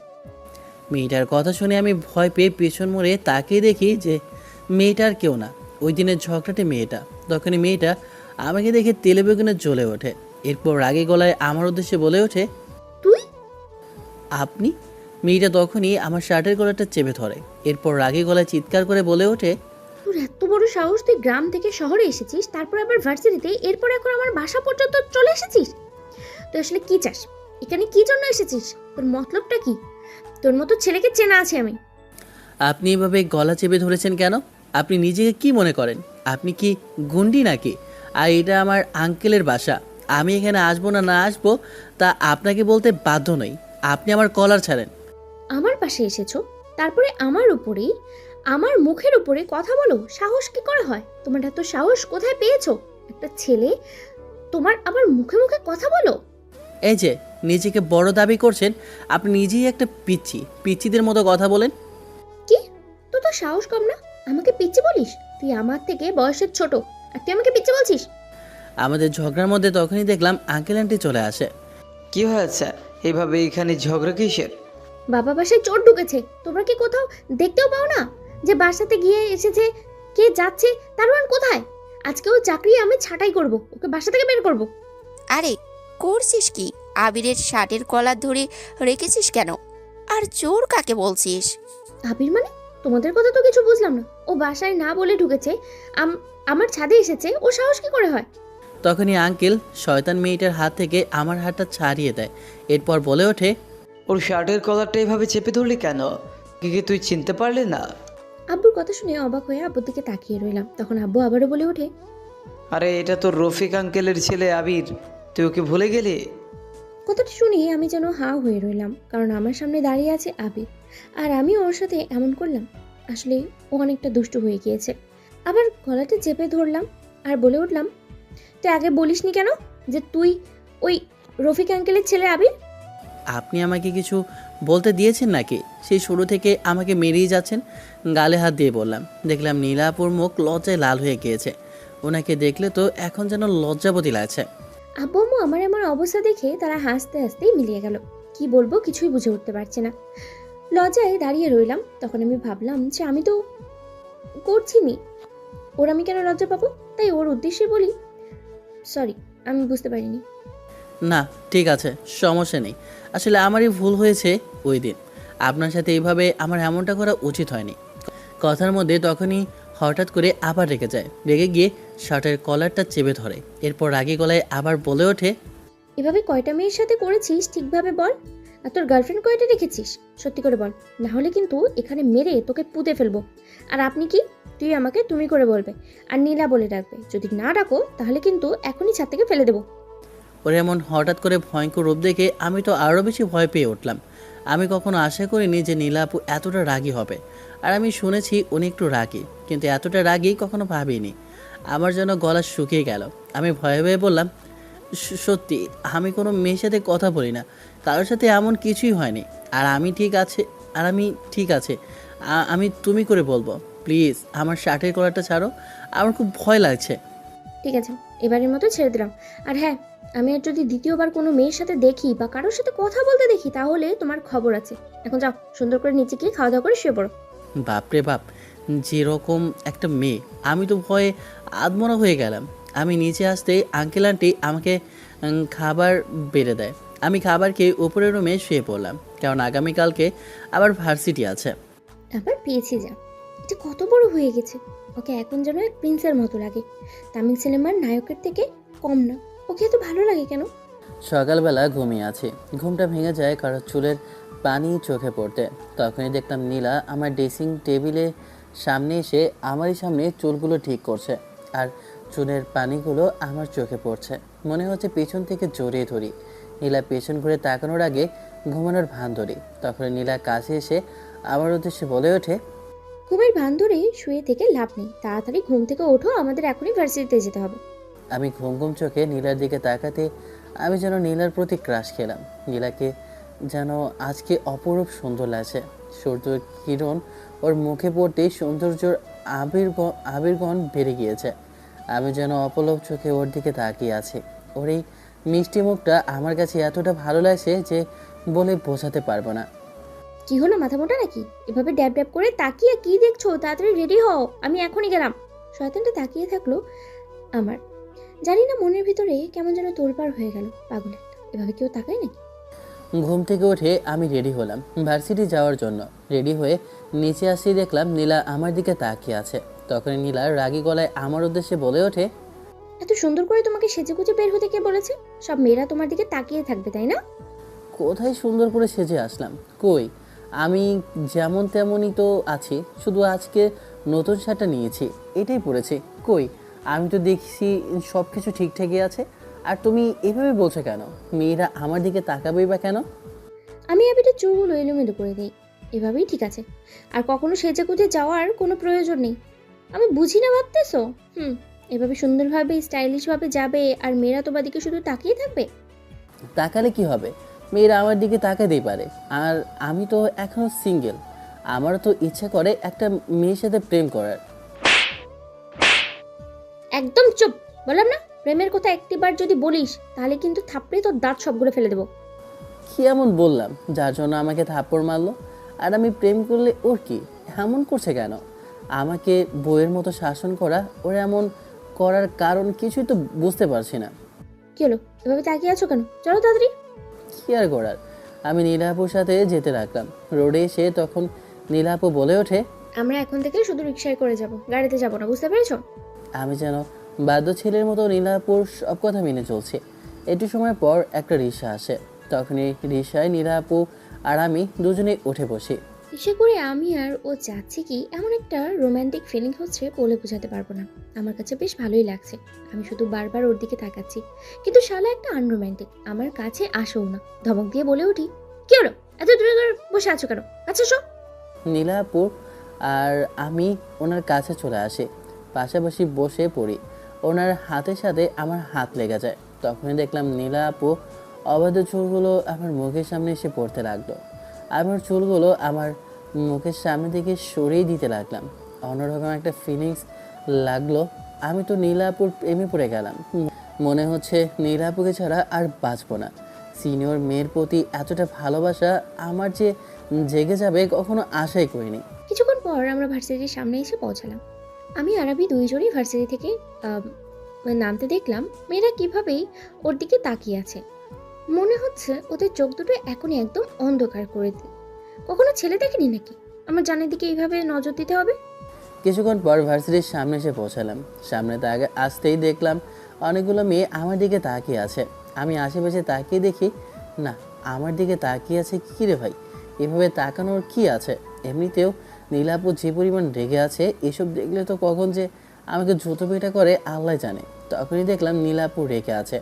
[SPEAKER 1] মেয়েটার কথা শুনে আমি ভয় পেয়ে পেছন মুড়ে তাকিয়ে দেখি যে মেয়েটার কেউ না, ওই দিনের ঝগড়াটে মেয়েটা। তখনই মেয়েটা আমাকে দেখে তেলে বেগুনে জ্বলে ওঠে। এরপর রাগে গলায় আমার উদ্দেশ্যে বলে ওঠে,
[SPEAKER 3] তুই?
[SPEAKER 1] আপনি? মেয়েটা তখনই আমার শার্টের গলাটা চেপে ধরে। এরপর রাগে গলায় চিৎকার করে বলে ওঠে,
[SPEAKER 3] তোর এত বড় সাহস, তুই গ্রাম থেকে শহরে এসেছিস, তারপর আবার ভার্সিটিতে, এরপর এখন আমার বাসা পর্যন্ত চলে এসেছিস। তুই আসলে কি চাস? এখানে কি জন্য এসেছিস? তোর মতলবটা কি? তোর মতো ছেলেকে চেনা আছে আমি।
[SPEAKER 1] আপনি এভাবে গলা চেপে ধরেছেন কেন? আপনি নিজেকে কি মনে করেন? আপনি কি গুন্ডি নাকি? আর এটা আমার আঙ্কেলের বাসা। আমি এখানে আসবো না না আসবো তা আপনাকে বলতে বাধ্য নই। আপনি আমার কলার ছাড়েন।
[SPEAKER 3] আমার পাশে এসেছো, তারপরে আমার উপরেই, আমার মুখের উপরে কথা বলো? সাহস কি করে হয় তোমার? এত সাহস কোথায় পেয়েছো? একটা ছেলে তোমার আবার মুখে মুখে কথা বলো?
[SPEAKER 1] এই যে নিজেকে বড় দাবি করছেন, আপনি নিজেই একটা পিচ্ছি। পিচ্ছিদের মতো কথা বলেন।
[SPEAKER 3] কি? তোর তো সাহস কম না? আমাকে পিচ্চি বলিস? তুই আমার থেকে বয়সের ছোট, আর তুই আমাকে পিচ্চি বলছিস?
[SPEAKER 1] আমাদের ঝগড়ার মধ্যে তখনই দেখলাম আঙ্কেল আন্টি চলে আসে।
[SPEAKER 2] কি হয়েছে? এইভাবে এখানে ঝগড়া কিসের?
[SPEAKER 3] বাবা বাসায় চোর ঢুকেছে, তোমরা কি কোথাও দেখতেও পাও না যে বাসাতে গিয়ে এসেছে, কে যাচ্ছে? দারোয়ান কোথায়? আজকে ও চাকরি আমি ছাঁটাই করব, ওকে বাসা থেকে বের করব।
[SPEAKER 7] আরে করছিস কি? আবিরের শার্টের কলার ধরে রেখেছিস কেন? আর চোর কাকে বলছিস?
[SPEAKER 3] আবির মানে? তোমাদের কথা তো কিছু বুঝলাম না। ও বাসায় না বলে ঢুকেছে, আমার ছাদে এসেছে, ও সাহস কি করে হয়?
[SPEAKER 1] তখনই আঙ্কেল শয়তান মেয়েটার হাত থেকে আমার হাতটা ছাড়িয়ে দেয়। এরপর বলে ওঠে,
[SPEAKER 2] ওর শার্টের কলারটা এভাবে চেপে ধরলি কেন? কি তুই চিনতে পারলি না?
[SPEAKER 3] আব্বুর কথা শুনে অবাক হয়ে আব্বুর দিকে তাকিয়ে রইলাম। তখন আব্বু আবারও বলে ওঠে,
[SPEAKER 2] আরে এটা তো রফিক আঙ্কেলের ছেলে আবির, তুই ওকে ভুলে গেলি?
[SPEAKER 3] কথাটা শুনে আমি যেন হাঁ হয়ে রইলাম, কারণ আমার সামনে দাঁড়িয়ে আছে আবির, আর আমি ওর সাথে এমন করলাম। আসলে ও অনেকটা দুষ্টু হয়ে গিয়েছে। আবার গলাটা চেপে ধরলাম আর বলে উঠলাম, তুই আগে বলিসনি কেন যে তুই ওই রফিক আঙ্কেলের ছেলে আবির?
[SPEAKER 1] আপনি আমাকে কিছু বলতে দিয়েছেন নাকি? সেই শুরু থেকে আমাকে মেরেই যাচ্ছেন। গালে হাত দিয়ে বললাম। দেখলাম নীলাপুর মুখ লজ্জায় লাল হয়ে গিয়েছে। ওনাকে দেখলে তো এখন যেন লজ্জাবতী লাগছে।
[SPEAKER 3] আব্বু আম্মু আমার এমন অবস্থা দেখে তারা হাসতে হাসতেই মিলিয়ে গেল। কি বলবো কিছুই বুঝে উঠতে পারছি না, লজ্জায় দাঁড়িয়ে রইলাম। তখন আমি ভাবলাম যে আমি তো করছিনি, ওর আমি কেন লজ্জা পাবো? তাই ওর উদ্দেশ্যে বলি, সরি, আমি বুঝতে পারিনি।
[SPEAKER 1] না ঠিক আছে, সমস্যা নেই। আসলে আমারই ভুল হয়েছে ওই দিন। আপনার সাথে এইভাবে আমার এমনটা করা উচিত হয়নি। কথার মধ্যে তখনই হঠাৎ করে আবার রেগে যায়। রেগে গিয়ে শার্টের কলারটা চেপে ধরে। এরপর রাগী গলায় আবার বলে ওঠে,
[SPEAKER 3] এভাবে কয়টা মেয়ের সাথে করেছিস ঠিকভাবে বল? আর তোর গার্লফ্রেন্ড কয়টা রেখেছিস? সত্যি করে বল, না হলে কিন্তু এখানে মেরে তোকে পুঁতে ফেলবো। আর আপনি কি? তুই আমাকে তুমি করে বলবে আর নীলা বলে ডাকবে। যদি না ডাকো তাহলে কিন্তু এখনই ছাদ থেকে ফেলে দেবো।
[SPEAKER 1] ওর এমন হঠাৎ করে ভয়ঙ্কর রূপ দেখে আমি তো আরও বেশি ভয় পেয়ে উঠলাম। আমি কখনো আশা করিনি যে নীলা আপু এতটা রাগী হবে। আর আমি শুনেছি উনি একটু রাগী, কিন্তু এতটা রাগী কখনো ভাবিনি। আমার যেন গলা শুকিয়ে গেল। আমি ভয়ে ভয়ে বললাম, সত্যি আমি কোনো মেয়ের সাথে কথা বলি না, কারোর সাথে এমন কিছুই হয়নি। আর আমি ঠিক আছে, আমি তুমি করে বলবো। প্লিজ আমার শার্টের কলারটা ছাড়ো, আমার খুব ভয় লাগছে।
[SPEAKER 3] ঠিক আছে, এবারের মতো ছেড়ে দিলাম। আর হ্যাঁ, আমি আর যদি দ্বিতীয়বার কোনো মেয়ের সাথে দেখি বা কারোর সাথে কথা বলতে দেখি তাহলে তোমার খবর আছে। এখন যাও, সুন্দর করে নিচে গিয়ে খাওয়া দাওয়া করে শুয়ে পড়ো।
[SPEAKER 1] বাপরে বাপ, যেরকম একটা মেয়ে! আমি তো ভয়ে আধমরা হয়ে গেলাম। আমি নিচে আসতেই আঙ্কেল আন্টি আমাকে খাবার বেড়ে দেয়। আমি খাবার খেয়ে উপরের রুমে শুয়ে পড়লাম, কারণ আগামীকালকে আবার ভার্সিটি আছে।
[SPEAKER 3] আবার পেয়েছি যা, এটা কত বড় হয়ে গেছে। ওকে এখন যেন এক প্রিন্সের মতো লাগে, তামিল সিনেমার নায়কের থেকে কম না। ওকে এত ভালো লাগে কেন?
[SPEAKER 1] সকালবেলা ঘুমিয়ে আছি, ঘুমটা ভেঙে যায় কারণ চুলের পানি চোখে পড়তে। তখনই দেখলাম নীলা আমার ড্রেসিং টেবিলে সামনে এসে আমারই সামনে চুলগুলো ঠিক করছে, আর চুলের পানিগুলো আমার চোখে পড়ছে। মনে হচ্ছে পেছন থেকে জড়িয়ে ধরি। নীলা পেছন ঘুরে তাকানোর আগে ঘুমানোর ভান ধরি। তখন নীলা কাছে এসে আমার উদ্দেশ্যে বলে ওঠে,
[SPEAKER 3] ঘুমের ভান ধরে শুয়ে থেকে লাভ নেই, তাড়াতাড়ি ঘুম থেকে ওঠো, আমাদের এখনই ভার্সিটিতে যেতে হবে।
[SPEAKER 1] আমি ঘুম ঘুম চোখে নীলার দিকে তাকাতে আমি যেন নীলার প্রতি ক্রাশ খেলাম। নীলাকে যেন আজকে অপরূপ সুন্দর লাগছে। সূর্যের কিরণ ওর মুখে পড়তেই সৌন্দর্যর আবির্গণ বেড়ে গিয়েছে। আমি যেন অপলক চোখে ওর দিকে তাকিয়ে আছি। ওর এই মিষ্টি মুখটা আমার কাছে এতটা ভালো লাগছে যে বলে বোঝাতে পারবো না।
[SPEAKER 3] কি হলো, মাথা মোটা নাকি? এভাবে ড্যাব ড্যাব করে তাকিয়ে কি দেখছো? তাড়াতাড়ি রেডি হও, আমি এখনই গেলাম। শয়তানটা তাকিয়ে থাকলো আমার। জানি না মনের ভিতরে কেমন যেন তোলপাড় হয়ে গেল। পাগল একটা, এভাবে কেউ তাকায় নাকি?
[SPEAKER 1] ঘুম থেকে উঠে আমি রেডি হলাম ভার্সিটি যাওয়ার জন্য। রেডি হয়ে নিচে আসি, দেখলাম নীলা আমার দিকে তাকিয়ে আছে। তখন নীলা রাগী গলায় আমার উদ্দেশ্যে বলে ওঠে,
[SPEAKER 3] এত সুন্দর করে তোমাকে সেজে গুজে বের হতে কে বলেছে? সব মেয়েরা তোমার দিকে তাকিয়ে থাকবে, তাই না?
[SPEAKER 1] কোথায় সুন্দর করে সেজে আসলাম? কই, আমি যেমন তেমনই তো আছি, শুধু আজকে নতুন শার্টটা নিয়েছি, এটাই পরেছি। কই, আমি তো দেখছি সব কিছু ঠিকঠাকই আছে। আর তুমি এভাবে বলছো কেন? মেয়েরা আমার দিকে তাকাবেই বা কেন?
[SPEAKER 3] আমি আবিরের চুলগুলো এলোমেলো করে দিই। এভাবেই ঠিক আছে, আর কখনো সেজে গুজে যাওয়ার কোনো প্রয়োজন নেই। আমি বুঝি না ভাবতেছো? এভাবে সুন্দরভাবে স্টাইলিশভাবে যাবে আর মেয়েরা তোমার দিকে শুধু তাকিয়ে থাকবে?
[SPEAKER 1] তাকালে কি হবে? মেয়েরা আমার দিকে তাকাতেই পারে। আর আমি তো এখনো সিঙ্গেল, আমারও তো ইচ্ছা করে একটা মেয়ের সাথে প্রেম করার।
[SPEAKER 3] একদম চুপ! বললাম না, প্রেমের কথা একটিবার যদি বলিস তাহলে কিন্তু থাপড়ে তোর দাঁত সবগুলো ফেলে দেবো।
[SPEAKER 1] কি এমন বললাম যার জন্য আমাকে থাপ্পড় মারলো? আর আমি প্রেম করলে ওর কি এমন করছে কেন? আমাকে বইয়ের মতো শাসন করা, ওর এমন করার কারণ কিছুই তো বুঝতে পারছি না।
[SPEAKER 3] কি হলো, এভাবে তাকিয়ে আছো কেন? চলো তাড়াতাড়ি।
[SPEAKER 1] কি আর করার, আমি নীলাপুর সাথে যেতে লাগলাম। রোডে এসে তখন নীলাপু বলে ওঠে,
[SPEAKER 3] আমরা এখন থেকে শুধু রিক্সায় করে যাব, গাড়িতে যাব না, বুঝতে পেরেছো?
[SPEAKER 1] আমি যেন বাধ্য ছেলের মতো নীলাপুর সব কথা মেনে চলছি। একটু সময় পর একটা রিক্সা আসে। তখনই রিক্সায় নীলাপু আর আমি দুজনেই উঠে বসি।
[SPEAKER 3] ইচ্ছে করে আমি আর ও যাচ্ছি কি এমন একটা রোমান্টিক ফিলিং হচ্ছে, বলে বোঝাতে পারবো না। আমার কাছে বেশ ভালোই লাগছে। আমি শুধু বারবার ওর দিকে তাকাচ্ছি, কিন্তু শালা একটা আনরোম্যান্টিক আমার কাছে আসেও না। ধমক দিয়ে বলে উঠি, কি হলো, এত দূরে দূরে বসে আছো কেন? আচ্ছা শো।
[SPEAKER 1] নীলাপুর আর আমি ওনার কাছে চলে আসি, পাশাপাশি বসে পড়ি। ওনার হাতের সাথে আমার হাত লেগে যায়। তখনই দেখলাম নীলাপু অবাধ চুলগুলো আমার মুখের সামনে এসে পড়তে লাগলো। আমার চুলগুলো আমার মুখের সামনে থেকে সরিয়ে দিতে লাগলাম। অন্যরকম একটা ফিলিংস লাগলো। আমি তো নীলাপুর প্রেমে পড়ে গেলাম। মনে হচ্ছে নীলাপুকে ছাড়া আর বাঁচবো না। সিনিয়র মেয়ের প্রতি এতটা ভালোবাসা আমার যে জেগে যাবে কখনো আশাই করিনি।
[SPEAKER 3] কিছুক্ষণ পর আমরা ভার্সিটির সামনে এসে পৌঁছালাম। আমি আর আবি দুইজনই ভার্সিটি থেকে নামতে দেখলাম মেয়েরা কিভাবেই ওর দিকে তাকিয়ে আছে। মনে হচ্ছে ওদের চোখ দুটো এখনই একদম অন্ধকার করে দিই। কখনো ছেলে দেখেনি নাকি আমার জানের দিকে এইভাবে নজর দিতে হবে?
[SPEAKER 1] কিছুক্ষণ পর ভার্সিটির সামনে এসে পৌঁছালাম। সামনে আসতেই দেখলাম অনেকগুলো মেয়ে আমার দিকে তাকিয়ে আছে। আমি আশেপাশে তাকিয়ে দেখি, না, আমার দিকে তাকিয়ে আছে কী রে ভাই? এভাবে তাকানোর কি আছে? এমনিতেও নীলাপু যে পরিমাণ রেগে আছে, এসব দেখলে তো কখন যে আমাকে জুতো পেটা করে আল্লাহ জানে। তখনই দেখলাম নীলাপু রেগে আছে।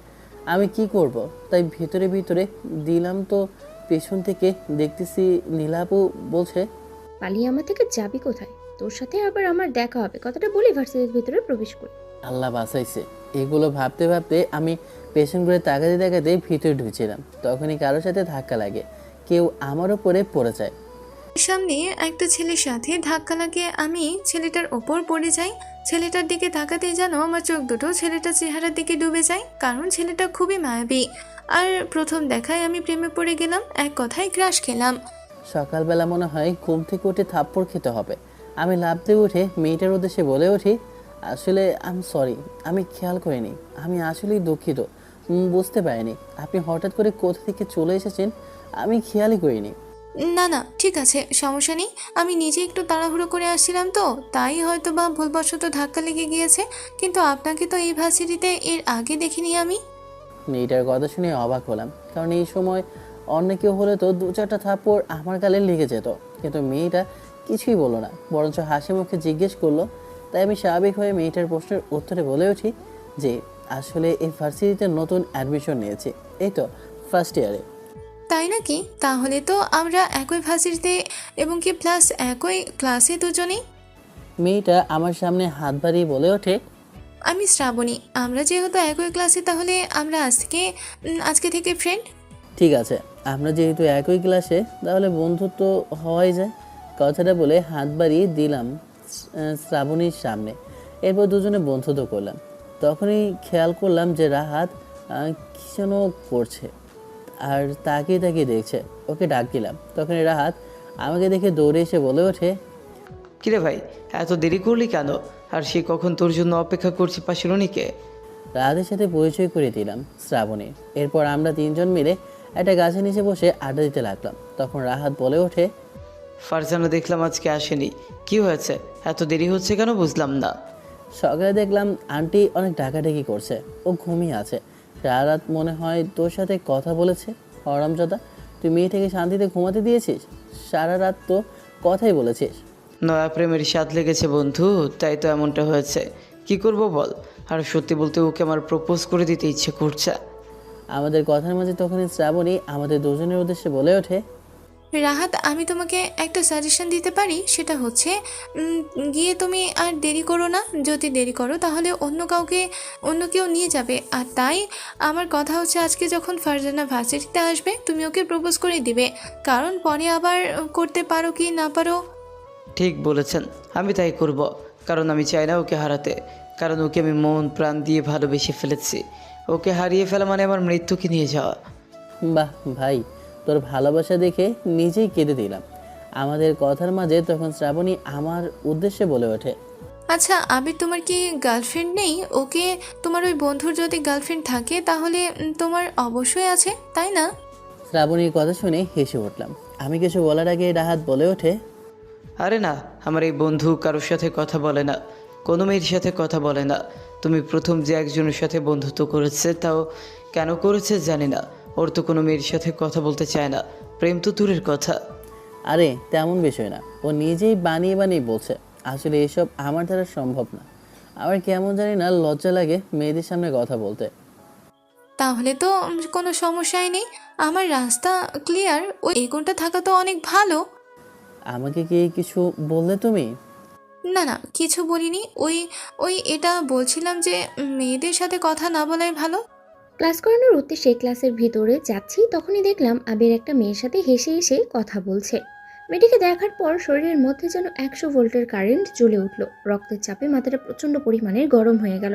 [SPEAKER 1] আমি কি করব? তাই ভিতরে ভিতরে দিলাম, তো পেছন থেকে দেখতেছি নীলাপু বলছে,
[SPEAKER 3] পালিয়ে আমার থেকে যাবি কোথায়? তোর সাথে আবার আমার দেখা হবে, কথাটা বলি ভার্সিটির ভিতরে প্রবেশ করি।
[SPEAKER 1] আল্লাহ বাঁচাইছে। এগুলো ভাবতে ভাবতে আমি পেছন করে তাকাতে তাকাতে ভিতরে ঢুকছিলাম। তখনই কারোর সাথে ধাক্কা লাগে, কেউ আমার উপরে পড়ে যায়।
[SPEAKER 8] সামনে একটা ছেলের সাথে ধাক্কা লাগে, আমি ছেলেটার ওপর পড়ে যাই। ছেলেটার দিকে তাকাতেই যেন আমার চোখ দুটো ছেলেটার চেহারার দিকে ডুবে যায়, কারণ ছেলেটা খুবই মায়াবী। আর প্রথম দেখায় আমি প্রেমে পড়ে গেলাম, এক কথায় ক্রাশ খেলাম।
[SPEAKER 1] সকালবেলা মনে হয় ঘুম থেকে উঠে থাপ্পড় খেতে হবে। আমি লাফ দিয়ে উঠে মেয়েটার উদ্দেশ্যে বলে উঠি, আসলে আই এম সরি, আমি খেয়াল করিনি, আমি আসলেই দুঃখিত। বুঝতে পারিনি আপনি হঠাৎ করে কোথা থেকে চলে এসেছেন, আমি খেয়ালই করিনি।
[SPEAKER 8] না না, ঠিক আছে, সমস্যা নেই। আমি নিজে একটু তাড়াহুড়ো করে আসছিলাম তো, তাই হয়তো বা ভুলবশত ধাক্কা লেগে গিয়েছে। কিন্তু আপনাকে তো এই ভার্সিটিতে এর আগে দেখিনি আমি।
[SPEAKER 1] মেয়েটার কথা শুনে অবাক হলাম, কারণ এই সময় অন্য কেউ হলে তো দু চারটা থাপ্পড় আমার গালে লেগে যেত। কিন্তু মেয়েটা কিছুই বললো না, বরঞ্চ হাসি মুখে জিজ্ঞেস করলো। তাই আমি স্বাভাবিক হয়ে মেয়েটার প্রশ্নের উত্তরে বলে উঠি যে আসলে এই ভার্সিটিতে নতুন অ্যাডমিশন নিয়েছি, এই তো ফার্স্ট ইয়ারে।
[SPEAKER 8] তাই নাকি? তাহলে তো আমরা একই ভার্সিটিতে এবং কি প্লাস একই ক্লাসে দুজনেই।
[SPEAKER 1] মেয়েটা আমার সামনে হাত বাড়িয়ে বলে ওঠে,
[SPEAKER 8] আমি শ্রাবণী, আমরা যেহেতু একই ক্লাসে তাহলে আমরা আজকে থেকে ফ্রেন্ড।
[SPEAKER 1] ঠিক আছে, আমরা যেহেতু একই ক্লাসে তাহলে বন্ধুত্ব হওয়াই যায়। কথাটা বলে হাত বাড়িয়ে দিলাম শ্রাবণীর সামনে। এরপর দুজনে বন্ধুত্ব করলাম। তখনই খেয়াল করলাম যে রাহাত কি যেন করছে আর তাকিয়ে তাকিয়ে দেখছে। ওকে ডাক দিলাম। তখনই রাহাত আমাকে দেখে দৌড়ে এসে বলে ওঠে,
[SPEAKER 2] কিরে ভাই, এত দেরি করলি কেন? আর সে কখন তোর জন্য অপেক্ষা করছে পাশে রনিকে?
[SPEAKER 1] রাহাতের সাথে পরিচয় করে দিলাম শ্রাবণী। এরপর আমরা তিনজন মিলে একটা গাছের নিচে বসে আড্ডা দিতে লাগলাম। তখন রাহাত বলে ওঠে,
[SPEAKER 2] ফারজানা দেখলাম আজকে আসেনি, কি হয়েছে? এত দেরি হচ্ছে কেন বুঝলাম না।
[SPEAKER 1] সকালে দেখলাম আন্টি অনেক ডাকাডাকি করছে, ও ঘুমিয়ে আছে। সারা রাত মনে হয় তোর সাথে কথা বলেছে। হরামজাদা, তুই মেয়েটাকে শান্তিতে ঘুমাতে দিয়েছিস? সারা রাত তো কথাই বলেছিস।
[SPEAKER 2] নয়া প্রেমের স্বাদ লেগেছে বন্ধু, তাই তো এমনটা হয়েছে। কি করব বল? আর সত্যি বলতে ওকে আমার প্রপোজ করে দিতে ইচ্ছে করছে।
[SPEAKER 1] আমাদের কথার মাঝে তখনই শ্রাবণী আমাদের দুজনের উদ্দেশ্যে বলে ওঠে,
[SPEAKER 8] রাহাত, আমি তোমাকে একটা সাজেশন দিতে পারি, সেটা হচ্ছে গিয়ে তুমি আর দেরি করো না। যদি দেরি করো তাহলে অন্য কেউ নিয়ে যাবে। আর তাই আমার কথা হচ্ছে, আজকে যখন ফারজানা ভার্সিটিতে আসবে তুমি ওকে প্রপোজ করে দিবে, কারণ পরে আবার করতে পারো কি না পারো।
[SPEAKER 2] ঠিক বলেছেন, আমি তাই করব। কারণ আমি চাই না ওকে হারাতে। কারণ ওকে আমি মন প্রাণ দিয়ে ভালোবেসে ফেলেছি। ওকে হারিয়ে ফেলা মানে আমার মৃত্যুকে নিয়ে যাওয়া।
[SPEAKER 1] বাহ ভাই, তোর ভালোবাসা দেখে নিজেই কেঁদে দিলাম। আমাদের কথার মাঝে তখন শ্রাবণী আমার উদ্দেশ্যে বলে ওঠে,
[SPEAKER 8] আচ্ছা আবির, তোমার কি গার্লফ্রেন্ড নেই? ওকে, তোমার ওই বন্ধুর যদি গার্লফ্রেন্ড থাকে তাহলে তোমার অবশ্যই আছে, তাই না?
[SPEAKER 1] শ্রাবণীর কথা শুনে হেসে উঠলাম। আমি কিছু বলার আগে রাহাত বলে ওঠে,
[SPEAKER 2] আরে না, আমার এই বন্ধু কারোর সাথে কথা বলে না, কোনো মেয়ের সাথে কথা বলে না। তুমি প্রথম যে একজনের সাথে বন্ধুত্ব করেছে, তাও কেন করেছে জানি না। ওর তো কোনো মেয়ের সাথে কথা বলতে চায় না। প্রেম তো দূরের কথা।
[SPEAKER 1] আরে তেমন বিষয় না, ও নিজেই বানিয়ে বানিয়ে বলছে। আসলে এসব আমার দ্বারা সম্ভব না। আমার কেমন জানি না লজ্জা লাগে মেয়েদের সামনে কথা বলতে।
[SPEAKER 8] তাহলে তো কোনো সমস্যাই নেই, আমার রাস্তা ক্লিয়ার। ওই এগোনটা থাকা তো অনেক ভালো।
[SPEAKER 1] আমাকে কি কিছু বললে তুমি?
[SPEAKER 8] না না, কিছু বলিনি। ওই ওই এটা বলছিলাম যে মেয়েদের সাথে কথা না বলাই ভালো।
[SPEAKER 3] ক্লাস করানোর উদ্দেশ্যে ক্লাসের ভিতরে যাচ্ছি, তখনই দেখলাম আবির একটা মেয়ের সাথে হেসে হেসে কথা বলছে। মেয়েটিকে দেখার পর শরীরের মধ্যে যেন 100 ভোল্টের কারেন্ট জ্বলে উঠল। রক্তের চাপে মাথাটা প্রচণ্ড পরিমাণের গরম হয়ে গেল।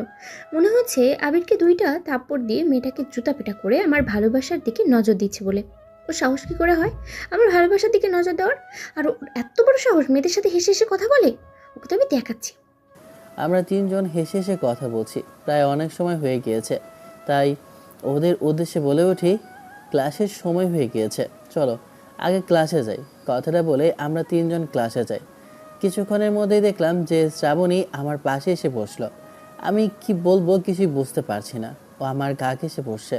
[SPEAKER 3] মনে হচ্ছে আবিরকে 2টা থাপ্পড় দিয়ে মেয়েটাকে জুতাপেটা করে আমার ভালোবাসার দিকে নজর দিচ্ছে বলে। ওর সাহস কী করে হয় আমার ভালোবাসার দিকে নজর দেওয়ার? আর ওর এত বড় সাহস মেয়েদের সাথে হেসে হেসে কথা বলে। ওকে তো আমি দেখাচ্ছি।
[SPEAKER 1] আমরা তিনজন হেসে হেসে কথা বলছি, প্রায় অনেক সময় হয়ে গিয়েছে। তাই ওদের উদ্দেশ্যে বলে উঠি, ক্লাসের সময় হয়ে গিয়েছে, চলো আগে ক্লাসে যাই। কথাটা বলে আমরা তিনজন ক্লাসে যাই। কিছুক্ষণের মধ্যেই দেখলাম যে শ্রাবণী আমার পাশে এসে বসলো। আমি কি বলবো কিছুই বুঝতে পারছি না। ও আমার গা ঘেঁষে বসছে।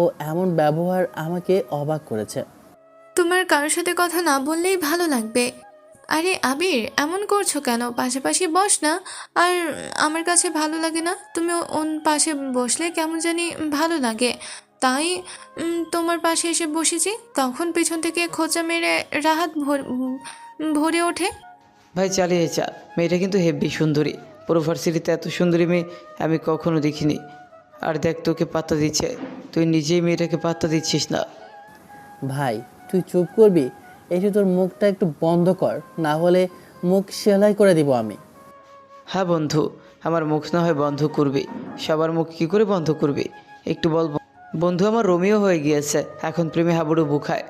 [SPEAKER 1] ও এমন ব্যবহার আমাকে অবাক করেছে।
[SPEAKER 8] তোমার কারোর সাথে কথা না বললেই ভালো লাগবে। আরে আবির, এমন করছো কেন? পাশাপাশি বস না। আর আমার কাছে ভালো লাগে না, তুমি ওন পাশে বসলে কেমন জানি ভালো লাগে। তাই তোমার পাশে এসে বসেছি। তখন পেছন থেকে খোঁচা মেরে রাহাত ভরে ওঠে।
[SPEAKER 2] ভাই চালিয়ে যা, মেয়েটা কিন্তু হেব্বি সুন্দরী। পুরো ভার্সিটিতে এত সুন্দরী মেয়ে আমি কখনো দেখিনি। আর দেখ, তোকে পাত্তা দিচ্ছে, তুই নিজেই মেয়েটাকে পাত্তা দিচ্ছিস না।
[SPEAKER 1] ভাই তুই চুপ করবি? একটু তোর মুখটা একটু বন্ধ কর, না হলে মুখ সেলাই করে দিব আমি।
[SPEAKER 2] হ্যাঁ বন্ধু, আমার মুখ না হয় বন্ধ করবি। সবার মুখ কি করে বন্ধ করবি? একটু বল। বন্ধু আমার রোমিও হয়ে গিয়েছে, এখন প্রেমে হাবুডুবু খায়।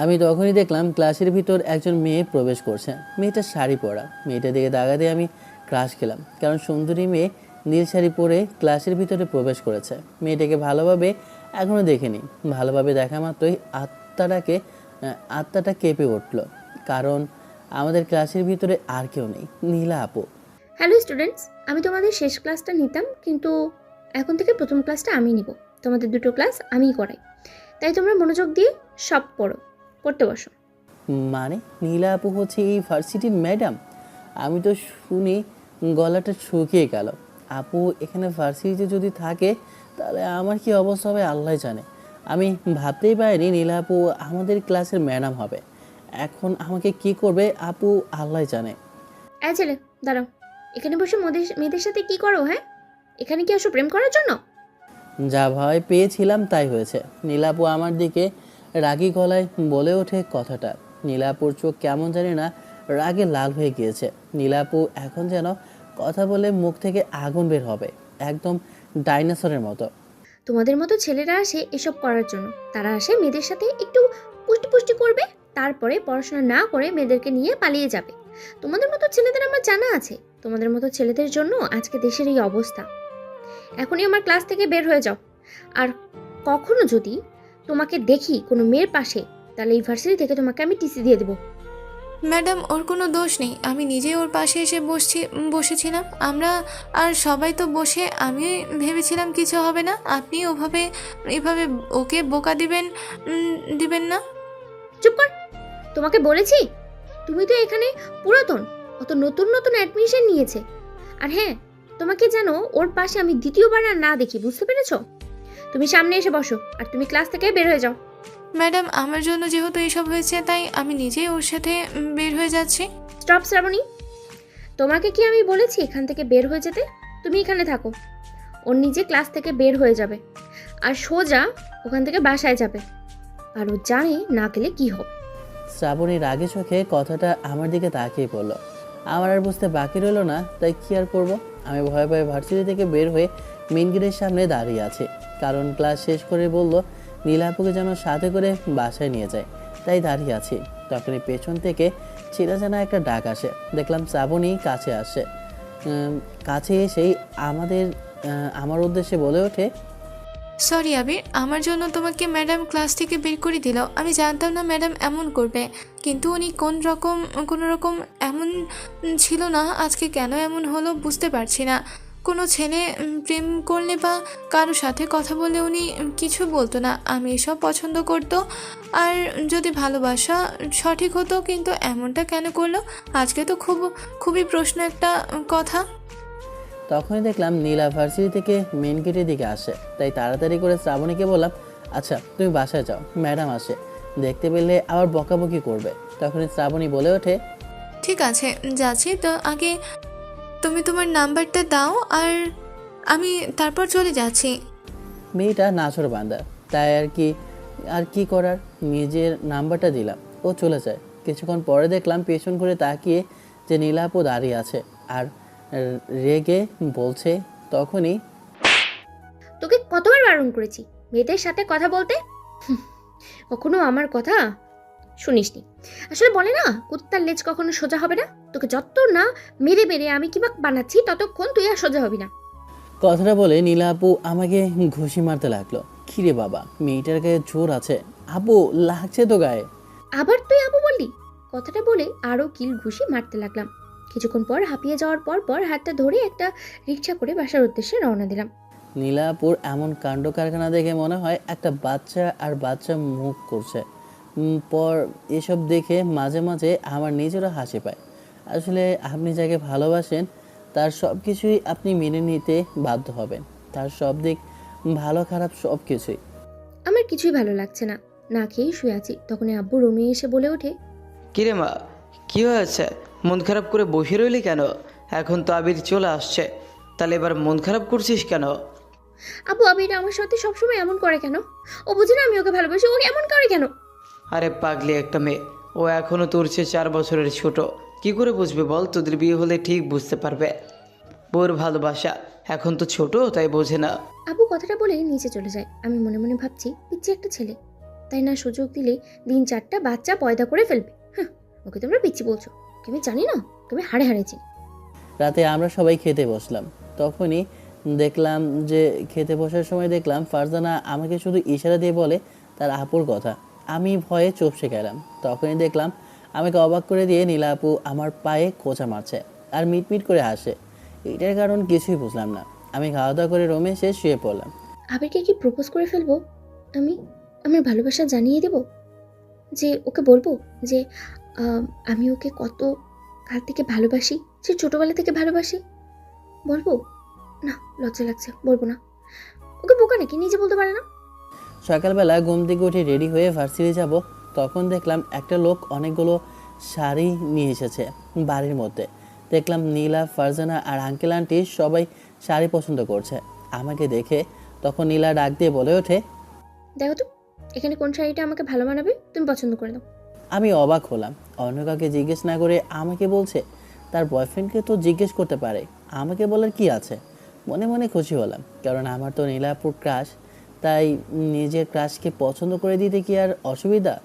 [SPEAKER 1] আমি তখনই দেখলাম ক্লাসের ভিতর একজন মেয়ে প্রবেশ করছে। মেয়েটা শাড়ি পরা। মেয়েটার দিকে তাকাতে আমি ক্রাশ খেলাম, কারণ সুন্দরী মেয়ে নীল শাড়ি পরে ক্লাসের ভিতরে প্রবেশ করেছে। মেয়েটাকে ভালোভাবে এখনও দেখিনি। ভালোভাবে দেখা মাত্রই আত্মাটা কেঁপে উঠল, কারণ আমাদের ক্লাসের ভিতরে আর কেউ নেই, নীলা আপু।
[SPEAKER 3] হ্যালো স্টুডেন্টস, আমি তোমাদের শেষ ক্লাসটা নিতাম, কিন্তু এখন থেকে প্রথম ক্লাসটা আমি নিব। তোমাদের 2টো ক্লাস আমিই করাই, তাই তোমরা মনোযোগ দিয়ে সব পড়তে বসো।
[SPEAKER 1] মানে নীলা আপু হচ্ছে এই ভার্সিটির ম্যাডাম? আমি তো শুনি গলাটা শুকিয়ে গেল। আপু এখানে ভার্সিটিতে যদি থাকে তাহলে আমার কি অবস্থা হবে আল্লাহ জানে। আমি ভাবতেই পারিনি নীলা আপু আমাদের ক্লাসের ম্যাডাম হবে। এখন আমাকে কি করবে আপু আল্লাহ জানে।
[SPEAKER 3] এই ছেলে, দাঁড়াও। এখানে বসে মেয়েদের সাথে কি করো? হ্যাঁ, এখানে কি আসো প্রেম করার জন্য?
[SPEAKER 1] যা ভয় পেয়েছিলাম তাই হয়েছে। নীলা আপু আমার দিকে রাগী গলায় বলে ওঠে কথাটা। নীলা আপুর চোখ কেমন জানি না রাগে লাল হয়ে গিয়েছে। নীলা আপু এখন যেন কথা বলে মুখ থেকে আগুন বের হবে, একদম ডাইনোসরের মতো।
[SPEAKER 3] তোমাদের মতো ছেলেরা আসে এসব করার জন্য। তারা আসে মেয়েদের সাথে একটু পুষ্টি করবে, তারপরে পড়াশোনা না করে মেয়েদেরকে নিয়ে পালিয়ে যাবে। তোমাদের মতো ছেলেদের আমার জানা আছে। তোমাদের মতো ছেলেদের জন্য আজকে দেশের এই অবস্থা। এখনই আমার ক্লাস থেকে বের হয়ে যাও। আর কখনো যদি তোমাকে দেখি কোনো মেয়ের পাশে, তাহলে ইউনিভার্সিটি থেকে তোমাকে আমি টিসি দিয়ে দেবো।
[SPEAKER 8] ম্যাডাম, ওর কোনো দোষ নেই, আমি নিজেই ওর পাশে এসে বসেছিলাম। আমরা আর সবাই তো বসে, আমি ভেবেছিলাম কিছু হবে না, আপনি এভাবে ওকে বোকা দিবেন না।
[SPEAKER 3] চুপ কর, তোমাকে বলেছি তুমি তো এখানে পুরাতন, অত নতুন নতুন অ্যাডমিশন নিয়েছে। আর হ্যাঁ, তোমাকে যেন ওর পাশে আমি দ্বিতীয়বার আর না দেখি, বুঝতে পেরেছো? তুমি সামনে এসে বসো আর তুমি ক্লাস থেকে বের হয়ে যাও।
[SPEAKER 8] ম্যাডাম, আমার জন্য যেহেতু এসব হয়েছে, তাই আমি নিজেই ওর সাথে বের হয়ে যাচ্ছি।
[SPEAKER 3] স্টপ শ্রাবণী, তোমাকে কি আমি বলেছি এখান থেকে বের হয়ে যেতে? তুমি এখানে থাকো, ওর নিজে ক্লাস থেকে বের হয়ে যাবে আর সোজা ওখান থেকে বাসায় যাবে। আর ও জানে না গেলে কি হবে।
[SPEAKER 1] শ্রাবণী রাগে চোখে কথাটা আমার দিকে তাকিয়ে পড়লো। আমার আর বুঝতে বাকি রইলো না, তাই কি আর করবো। আমি ভয়ে ভয়ে ভার্সিটি থেকে বের হয়ে মেন গেটের সামনে দাঁড়িয়ে আছি, কারণ ক্লাস শেষ করে বললো নীলাপুকে যেন সাথে করে বাসায় নিয়ে যায়, তাই দাঁড়িয়ে আছি। তখনই পেছন থেকে চেনা জানা একটা ডাক আসে। দেখলাম শ্রাবণী কাছে আসে। কাছে এসেই আমার উদ্দেশ্যে বলে ওঠে,
[SPEAKER 8] সরি আবির, আমার জন্য তোমাকে ম্যাডাম ক্লাস থেকে বের করে দিল। আমি জানতাম না ম্যাডাম এমন করবে, কিন্তু উনি কোনো রকম এমন ছিল না। আজকে কেন এমন হলো বুঝতে পারছি না। কোনো ছেলে প্রেম করলে বা কারোর সাথে কথা বললে উনি কিছু বলতো না। আমি এসব পছন্দ করতো, আর যদি ভালোবাসা সঠিক হতো, কিন্তু এমনটা কেন করলো আজকে? তো খুবই প্রশ্ন একটা কথা।
[SPEAKER 1] তখনই দেখলাম নীলা ভার্সিটি থেকে মেন গেটের দিকে আসে, তাই তাড়াতাড়ি করে শ্রাবণীকে বললাম, আচ্ছা তুমি বাসায় যাও, ম্যাডাম আসে, দেখতে পেলে আবার বকাবকি করবে। তখনই শ্রাবণী বলে ওঠে,
[SPEAKER 8] ঠিক আছে যাচ্ছি, তো আগে তুমি তোমার নাম্বারটা দাও, আর আমি তারপর চলে যাচ্ছি।
[SPEAKER 1] মেয়েটা নাছর বান্দা, তাই আর কি করার, নিজের নাম্বারটা দিলাম, ও চলে যায়। কিছুক্ষণ পরে দেখলাম পেছন ঘুরে তাকিয়ে যে নীলা আপু দাঁড়িয়ে আছে আর রেগে বলছে। তখনই,
[SPEAKER 3] তোকে কতবার বারণ করেছি মেয়েদের সাথে কথা বলতে, কখনো আমার কথা শুনিসনি। আসলে বলে না, কুত্তার লেজ কখনো সোজা হবে না। তোকে যত না মেরে মেরে আমি কিবা বানাচ্ছি, ততক্ষণ তুই আর সোজা হবি না।
[SPEAKER 1] কথাটা বলে নীলা আপু আমাকে ঘুষি মারতে লাগলো। কিরে বাবা, মেয়েটার গায়ে জোর আছে, আপু লাগছে তো গায়ে।
[SPEAKER 3] আবার তুই আপু বললি? কথাটা বলে আরো কিল ঘুষি মারতে লাগলাম। কিছুক্ষণ পর হাঁপিয়ে যাওয়ার পর হাতটা ধরে একটা রিক্সা করে বাসার উদ্দেশ্যে রওনা দিলাম।
[SPEAKER 1] নীলাপুর এমন কাণ্ড কারখানা দেখে মনে হয় একটা বাচ্চা মুখ করছে। পর এসব দেখে মাঝে মাঝে আমার নিজেরও হাসি পায়। আসলে আপনি যাকে ভালোবাসেন তার সব কিছুই আপনি মেনে নিতে বাধ্য হবেন, তার সব দিক ভালো খারাপ সব কিছুই।
[SPEAKER 3] আমার কিছুই ভালো লাগছে না, না খেয়েই শুয়ে আছি। তখন আব্বু রুমে এসে বলে ওঠে,
[SPEAKER 2] কিরে মা, কি হয়েছে? মন খারাপ করে বসে রইলি কেন? এখন তো আবির চলে আসছে, তাহলে এবার মন খারাপ করছিস কেন?
[SPEAKER 3] আব্বু আবির আমার সাথে সবসময় এমন করে কেন? ও বুঝে না আমি ওকে ভালোবাসি, ও এমন করে কেন?
[SPEAKER 2] আরে পাগলি একটা মেয়ে, ও এখনও তোর চেয়ে 4 বছরের ছোট। কি করে বুঝবে বল? তোদের বিয়ে হলে ঠিক বুঝতে পারবে বউর ভালোবাসা। এখন তো ছোট, তাই বোঝে না।
[SPEAKER 3] আব্বু কথাটা বলে নিচে চলে যায়। আমি মনে মনে ভাবছি, পিচ্ছি একটা ছেলে, তাই না সুযোগ দিলে 3-4টা বাচ্চা পয়দা করে ফেলবে। হ্যাঁ, ওকে তোমরা পিচ্ছি বলছো, ওকে আমি জানি না, ওকে আমি হাড়ে হাড়ে চিনি।
[SPEAKER 1] রাতে আমরা সবাই খেতে বসলাম। তখনই দেখলাম যে খেতে বসার সময় দেখলাম ফারজানা আমাকে শুধু ইশারা দিয়ে বলে তার আপুর কথা। আমি ভয়ে চুপসে গেলাম। তখনই দেখলাম আমাকে অবাক করে দিয়ে নীলা আপু আমার পায়ে খোঁচা মারছে আর মিটমিট করে হাসে। এটার কারণ কিছুই বুঝলাম না। আমি খাওয়া দাওয়া করে রুমে এসে শুয়ে পড়লাম।
[SPEAKER 3] আবিরকে কি প্রপোজ করে ফেলবো? আমি আমার ভালোবাসা জানিয়ে দেব, যে ওকে বলবো যে আমি ওকে কত কাল থেকে ভালোবাসি, সে ছোটবেলা থেকে ভালোবাসি। বলবো? না, লজ্জা লাগছে, বলবো না। ওকে বোকা নাকি, নিজে বলতে পারে না?
[SPEAKER 1] সকালবেলা ঘুম থেকে উঠে রেডি হয়ে ভার্সিটি যাব। তখন দেখলাম একটা লোক অনেকগুলো শাড়ি নিয়ে এসেছে বাড়ির মধ্যে। দেখলাম নীলা, ফারজানা আর আঙ্কেল আন্টি সবাই শাড়ি পছন্দ করছে। আমাকে দেখে তখন নীলা ডাক দিয়ে বলে ওঠে,
[SPEAKER 3] দেখো তো এখানে কোন শাড়িটা আমাকে ভালো মানাবে, তুমি পছন্দ করে দাও।
[SPEAKER 1] আমি অবাক হলাম। অন্য কাউকে জিজ্ঞেস না করে আমাকে বলছে। তার বয়ফ্রেন্ডকে তো জিজ্ঞেস করতে পারে, আমাকে বলার কি আছে? মনে মনে খুশি হলাম, কারণ আমার তো নীলাপুর ক্রাশ, তাই নিজের ক্রাশকে পছন্দ করে দিতে কি আর অসুবিধা?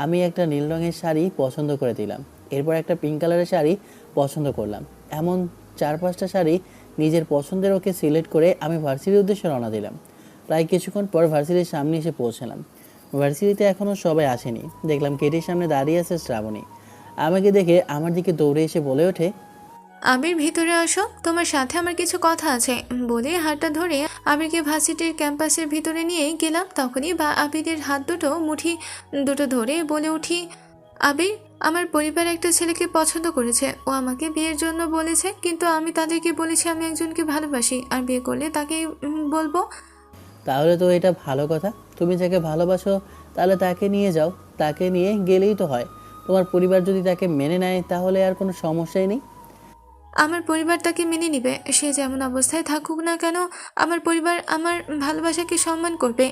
[SPEAKER 1] আমি একটা নীল রঙের শাড়ি পছন্দ করে দিলাম, এরপর একটা পিঙ্ক কালারের শাড়ি পছন্দ করলাম। এমন 4-5টা শাড়ি নিজের পছন্দের ওকে সিলেক্ট করে আমি ভার্সিটির উদ্দেশ্যে রওনা দিলাম। প্রায় কিছুক্ষণ পর ভার্সিটির সামনে এসে পৌঁছলাম। ভার্সিটিতে এখনও সবাই আসেনি। দেখলাম গেটের সামনে দাঁড়িয়ে আছে শ্রাবণী। আমাকে দেখে আমার দিকে দৌড়ে এসে বলে ওঠে,
[SPEAKER 8] আবির ভিতরে আসো, তোমার সাথে আমার কিছু কথা আছে বলে হাতটা ধরে আবিরকে ভার্সিটির ক্যাম্পাসের ভিতরে নিয়ে গেলাম। তখনই আবিরের হাত দুটো মুঠি দুটো ধরে বলে উঠি, আবির, আমার পরিবার একটা ছেলেকে পছন্দ করেছে। ও আমাকে বিয়ের জন্য বলেছে, কিন্তু আমি তাদেরকে বলেছি আমি একজনকে ভালোবাসি, আর বিয়ে করলে তাকেই বলবো।
[SPEAKER 1] তাহলে তো এটা ভালো কথা। তুমি যাকে ভালোবাসো তাহলে তাকে নিয়ে যাও, তাকে নিয়ে গেলেই তো হয়। তোমার পরিবার যদি তাকে মেনে নেয় তাহলে আর কোনো সমস্যাই নেই।
[SPEAKER 8] আমার পরিবার তাকে মেনে নিবে, সে যেমন অবস্থায় থাকুক না কেন আমার পরিবার আমার ভালোবাসাকে সম্মান করবে।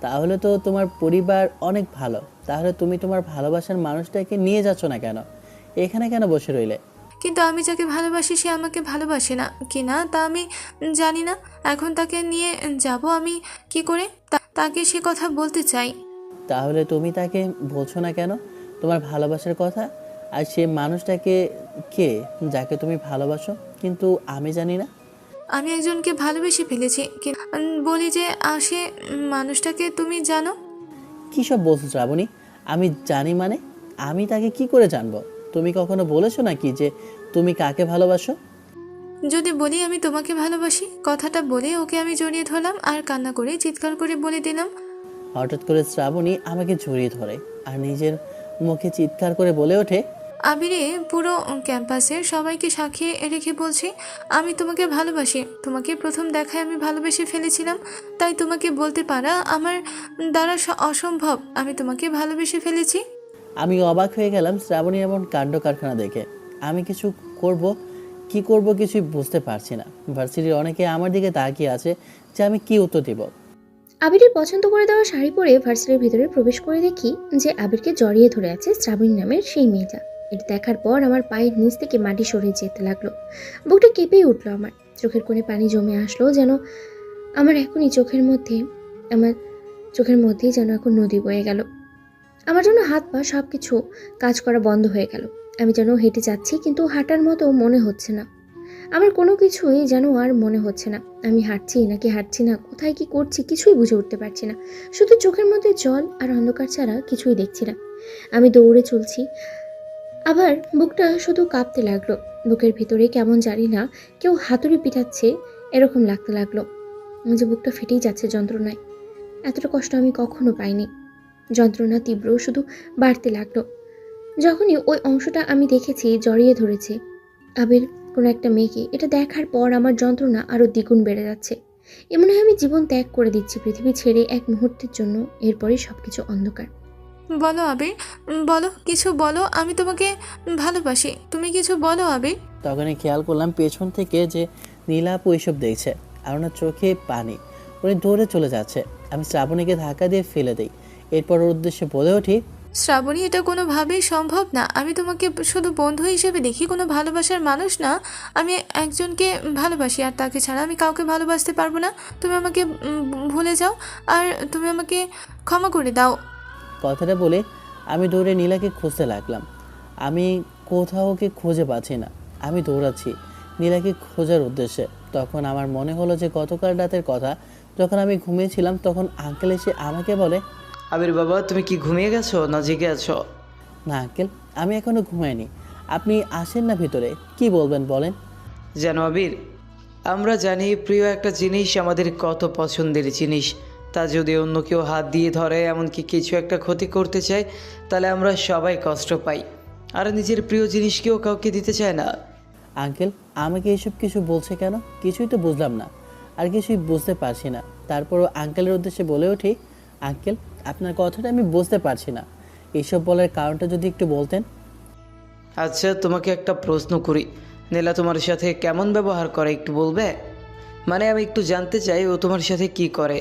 [SPEAKER 1] তাহলে তো তোমার পরিবার অনেক ভালো। তাহলে তুমি তোমার ভালোবাসার মানুষটাকে নিয়ে যাচ্ছ না কেন? এখানে কেন বসে রইলে?
[SPEAKER 8] কিন্তু আমি যাকে ভালোবাসি সে আমাকে ভালোবাসে না কি না তা আমি জানি না। এখন তাকে নিয়ে যাব আমি কি করে? তাকে সে কথা বলতে চাই।
[SPEAKER 1] তাহলে তুমি তাকে বলছো না কেন তোমার ভালোবাসার কথা? আর সে মানুষটাকে কে যাকে তুমি ভালোবাসো কিন্তু আমি জানি না?
[SPEAKER 8] আমি একজনকে ভালোবেসে ফেলেছি, বলি যে সে মানুষটাকে তুমি জানো।
[SPEAKER 1] কী সব বলছো শ্রাবণী? আমি জানি মানে? আমি তাকে কি করে জানবো? তুমি কখনো বলেছো নাকি যে তুমি কাকে ভালোবাসো?
[SPEAKER 8] যদি বলি আমি তোমাকে ভালোবাসি, কথাটা বলে ওকে আমি জড়িয়ে ধরলাম আর কান্না করে চিৎকার করে বলে দিলাম।
[SPEAKER 1] হঠাৎ করে শ্রাবণী আমাকে জড়িয়ে ধরে আর নিজের মুখে চিৎকার করে বলে ওঠে,
[SPEAKER 8] আবিরে, পুরো ক্যাম্পাসের সবাইকে সাক্ষী রেখে বলছি আমি তোমাকে ভালোবাসি। তোমাকে প্রথম দেখায় আমি ভালোবেসে ফেলেছিলাম, তাই তোমাকে বলতে পারা আমার দ্বারা অসম্ভব। আমি তোমাকে ভালোবেসে ফেলেছি।
[SPEAKER 1] আমি অবাক হয়ে গেলাম শ্রাবণী এমন কাণ্ড কারখানা দেখে। আমি কিছু কি করব কিছুই বুঝতে পারছি না। ভার্সিটির অনেকে আমার দিকে তাকিয়ে আছে যে আমি কি উত্তর দিব।
[SPEAKER 3] আবিরের পছন্দ করে দেওয়া শাড়ি পরে ভার্সিটির ভিতরে প্রবেশ করে দেখি যে আবিরকে জড়িয়ে ধরে আছে শ্রাবণী নামের সেই মেয়েটা। এটা দেখার পর আমার পায়ের নিচ থেকে মাটি সরে যেতে লাগলো। বুকটা কেঁপেই উঠলো আমার, চোখের কোণে পানি জমে আসলো, যেন আমার চোখের মধ্যেই যেন এখন নদী বয়ে গেল। আমার জন্য হাত পা সব কিছু কাজ করা বন্ধ হয়ে গেল। আমি যেন হেঁটে যাচ্ছি কিন্তু হাঁটার মতো মনে হচ্ছে না। আমার কোনো কিছুই যেন আর মনে হচ্ছে না। আমি হাঁটছি নাকি হাঁটছি না, কোথায় কি করছি কিছুই বুঝে উঠতে পারছি না। শুধু চোখের মধ্যে জল আর অন্ধকার ছাড়া কিছুই দেখছি না। আমি দৌড়ে চলছি, আবার বুকটা শুধু কাঁপতে লাগলো। বুকের ভিতরে কেমন জানি না কেউ হাতুড়ি পিটাচ্ছে এরকম লাগতে লাগলো। যে বুকটা ফেটেই যাচ্ছে যন্ত্রণায়। এতটা কষ্ট আমি কখনো পাইনি। যন্ত্রণা তীব্র শুধু বাড়তে লাগলো। যখনই ওই অংশটা আমি দেখেছি জড়িয়ে ধরেছে আবির কোনো একটা মেয়েকে, এটা দেখার পর আমার যন্ত্রণা আরও দ্বিগুণ বেড়ে যাচ্ছে। এমন হয় আমি জীবন ত্যাগ করে দিচ্ছি পৃথিবী ছেড়ে এক মুহূর্তের জন্য। এরপরেই সব কিছু অন্ধকার।
[SPEAKER 8] বলো আবির, বলো, কিছু বলো, আমি তোমাকে ভালোবাসি, তুমি কিছু বলো আবির।
[SPEAKER 1] তখনই খেয়াল করলাম পেছন থেকে যে নীলা আপু এসব দেখছে আর ওনার চোখে পানি। উনি দৌড়ে চলে যাচ্ছে। আমি শ্রাবণীকে ধাক্কা দিয়ে ফেলে দিই। এরপর ওর উদ্দেশ্যে বলে উঠি,
[SPEAKER 8] শ্রাবণী, এটা কোনোভাবেই সম্ভব না। আমি তোমাকে শুধু বন্ধু হিসেবে দেখি, কোনো ভালোবাসার মানুষ না। আমি একজনকে ভালোবাসি আর তাকে ছাড়া আমি কাউকে ভালোবাসতে পারবো না। তুমি আমাকে ভুলে যাও আর তুমি আমাকে ক্ষমা করে দাও।
[SPEAKER 1] কথাটা বলে আমি দৌড়ে নীলাকে খুঁজতে লাগলাম। আমি কোথাও ওকে খুঁজে পাচ্ছি না। আমি দৌড়াচ্ছি নীলাকে খোঁজার উদ্দেশ্যে। তখন আমার মনে হলো যে গতকাল রাতের কথা, যখন আমি ঘুমিয়েছিলাম তখন আঙ্কেল এসে আমাকে বলে,
[SPEAKER 2] আবির বাবা, তুমি কি ঘুমিয়ে গেছো না জেগে আছো?
[SPEAKER 1] না আঙ্কেল, আমি এখনো ঘুমাইনি। আপনি আসেন না ভিতরে, কি বলবেন বলেন।
[SPEAKER 2] জানো আবির, আমরা জানি প্রিয় একটা জিনিস আমাদের কত পছন্দের জিনিস। তা যদি অন্য কেউ হাত দিয়ে ধরে, এমনকি কিছু একটা ক্ষতি করতে চায়, তাহলে আমরা সবাই কষ্ট পাই। আর নিজের প্রিয় জিনিসকেও কাউকে দিতে চায় না।
[SPEAKER 1] আঙ্কেল আমাকে এসব কিছু বলছে কেন? কিছুই তো বুঝলাম না, আর কিছুই বুঝতে পারছি না। তারপরও আঙ্কেলের উদ্দেশ্যে বলে উঠি, আঙ্কেল আপনার কথাটা আমি বুঝতে পারছি না। এইসব বলার কারণটা যদি একটু বলতেন।
[SPEAKER 2] আচ্ছা, তোমাকে একটা প্রশ্ন করি, নীলা তোমার সাথে কেমন ব্যবহার করে একটু বলবে? মানে আমি একটু জানতে চাই ও তোমার সাথে কি করে।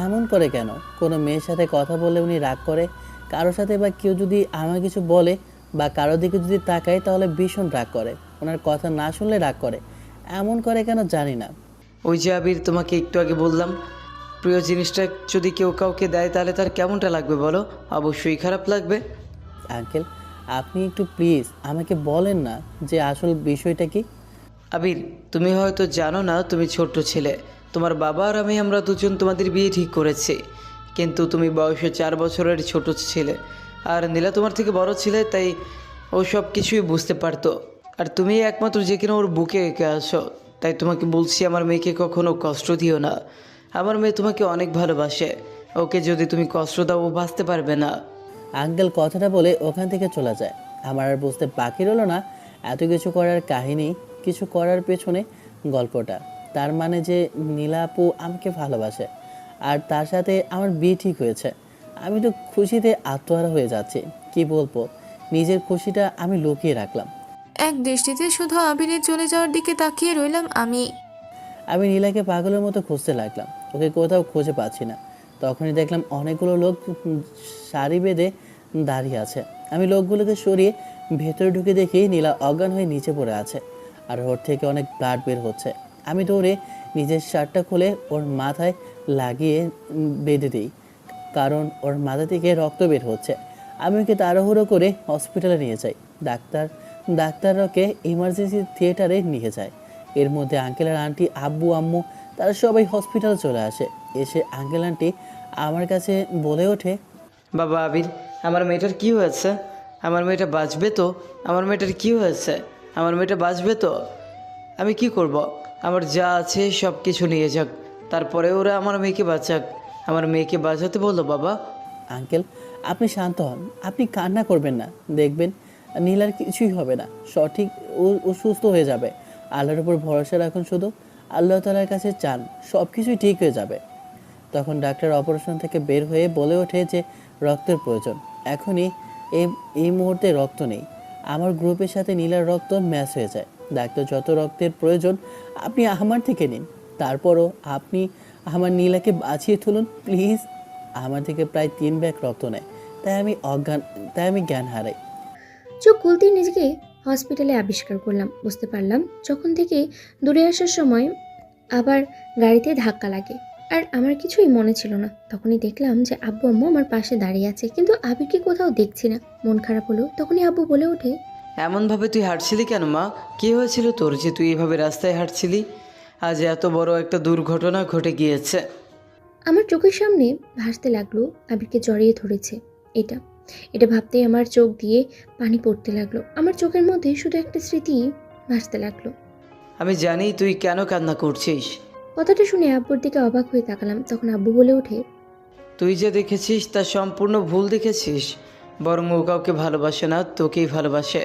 [SPEAKER 1] এমন করে কেন? কোনো মেয়ের সাথে কথা বলে উনি রাগ করে, কারোর সাথে বা কেউ যদি আমাকে কিছু বলে বা কারোর দিকে যদি তাকায় তাহলে ভীষণ রাগ করে, ওনার কথা না শুনলে রাগ করে। এমন করে কেন জানি না।
[SPEAKER 2] ওই যে আবির, তোমাকে একটু আগে বললাম, প্রিয় জিনিসটা যদি কেউ কাউকে দেয় তাহলে তার কেমনটা লাগবে বলো? অবশ্যই খারাপ লাগবে।
[SPEAKER 1] আঙ্কেল আপনি একটু প্লিজ আমাকে বলেন না যে আসল বিষয়টা কি।
[SPEAKER 2] আবির, তুমি হয়তো জানো না, তুমি ছোট্ট ছেলে। তোমার বাবা আর আমরা দুজন তোমাদের বিয়ে ঠিক করেছি, কিন্তু তুমি বয়সে 4 বছরের ছোট ছেলে আর নীলা তোমার থেকে বড় ছেলে, তাই ও সব কিছুই বুঝতে পারতো। আর তুমি একমাত্র যে কিনা ওর বুকে এঁকে আসো। তাই তোমাকে বলছি, আমার মেয়েকে কখনো কষ্ট দিও না। আমার মেয়ে তোমাকে অনেক ভালোবাসে। ওকে যদি তুমি কষ্ট দাও, ও বাঁচতে পারবে না।
[SPEAKER 1] আঙ্কেল কথাটা বলে ওখান থেকে চলে যায়। আমার আর বুঝতে বাকি রইল না এত কিছু করার কাহিনী, কিছু করার পেছনে গল্পটা। তার মানে যে নীলা আপু আমাকে ভালোবাসে আর তার সাথে আমার বিয়ে ঠিক হয়েছে। আমি তো খুশিতে আত্মহারা হয়ে যাচ্ছি। কি বলবো, নিজের খুশিটা আমি লুকিয়ে রাখলাম।
[SPEAKER 8] এক দৃষ্টিতে শুধু আবিরের চলে যাওয়ার দিকে তাকিয়ে রইলাম আমি।
[SPEAKER 1] আমি নীলাকে পাগলের মতো খুঁজতে লাগলাম, ওকে কোথাও খুঁজে পাচ্ছি না। তখনই দেখলাম অনেকগুলো লোক সারি বেঁধে দাঁড়িয়ে আছে। আমি লোকগুলোকে সরিয়ে ভেতরে ঢুকে দেখি নীলা অজ্ঞান হয়ে নিচে পড়ে আছে আর ওর থেকে অনেক ব্লাড বের হচ্ছে। আমি দৌড়ে নিজের শার্টটা খুলে ওর মাথায় লাগিয়ে বেঁধে দিই, কারণ ওর মাথা থেকে রক্ত বের হচ্ছে। আমি ওকে তাড়াহুড়ো করে হসপিটালে নিয়ে যাই। ডাক্তাররা ওকে ইমার্জেন্সি থিয়েটারে নিয়ে যায়। এর মধ্যে আঙ্কেল আর আন্টি, আব্বু আম্মু তারা সবাই হসপিটালে চলে আসে। এসে আঙ্কেল আন্টি আমার কাছে বলে ওঠে,
[SPEAKER 2] বাবা আবির, আমার মেয়েটার কি হয়েছে? আমার মেয়েটা বাঁচবে তো? আমার মেয়েটার কি হয়েছে? আমার মেয়েটা বাঁচবে তো? আমি কি করব? আমার যা আছে সব কিছু নিয়ে যাক, তারপরে ওরা আমার মেয়েকে বাঁচাক। আমার মেয়েকে বাঁচাতে বললো বাবা।
[SPEAKER 1] আঙ্কেল আপনি শান্ত হন, আপনি কান্না করবেন না, দেখবেন নীলার কিছুই হবে না, সঠিক ও সুস্থ হয়ে যাবে। আল্লাহর উপর ভরসা রাখুন, শুধু আল্লাহ তাআলার কাছে চান, সব কিছুই ঠিক হয়ে যাবে। তখন ডাক্তার অপারেশন থেকে বের হয়ে বলে ওঠে যে রক্তের প্রয়োজন। এখনই এই মুহূর্তে রক্ত নেই। আমার গ্রুপের সাথে নীলার রক্ত ম্যাচ হয়ে যায়। ডাক্তার যত রক্তের প্রয়োজন আপনি আমার থেকে নিন, তারপরও আপনি আমার নীলাকে বাঁচিয়ে তুলুন প্লিজ। আমার থেকে প্রায় 3 ব্যাগ রক্ত নেয়, তাই আমি জ্ঞান হারাই।
[SPEAKER 3] চোখ খুলতেই নিজেকে হসপিটালে আবিষ্কার করলাম। বুঝতে পারলাম যখন থেকে দূরে আসার সময় আবার গাড়িতে ধাক্কা লাগে, আর আমার কিছুই মনে ছিল না। তখনই দেখলাম যে আব্বু আম্মু আমার পাশে দাঁড়িয়ে আছে, কিন্তু আবিরকে কোথাও দেখছি না। মন খারাপ হলো। তখনই আব্বু বলে ওঠে,
[SPEAKER 2] এমনভাবে তুই হাঁটছিলি কেন মা? কী হয়েছিল তোর যে তুই এইভাবে রাস্তায় হাঁটছিলি? আজ এত বড় একটা দুর্ঘটনা ঘটে গিয়েছে।
[SPEAKER 3] আমার চোখের সামনে ভাসতে লাগলো আবিরকে জড়িয়ে ধরেছে। এটা এটা ভাবতেই আমার চোখ দিয়ে পানি পড়তে লাগলো। আমার চোখের মধ্যে শুধু একটা স্মৃতি ভাসতে লাগলো।
[SPEAKER 2] আমি জানি তুই কেন কান্না করছিস।
[SPEAKER 3] কথাটা শুনে আব্বুর দিকে অবাক হয়ে তাকালাম। তখন আব্বু বলে ওঠে,
[SPEAKER 2] তুই যে দেখেছিস তা সম্পূর্ণ ভুল দেখেছিস। বরং ও কাউকে ভালোবাসে না, তোকেই ভালোবাসে।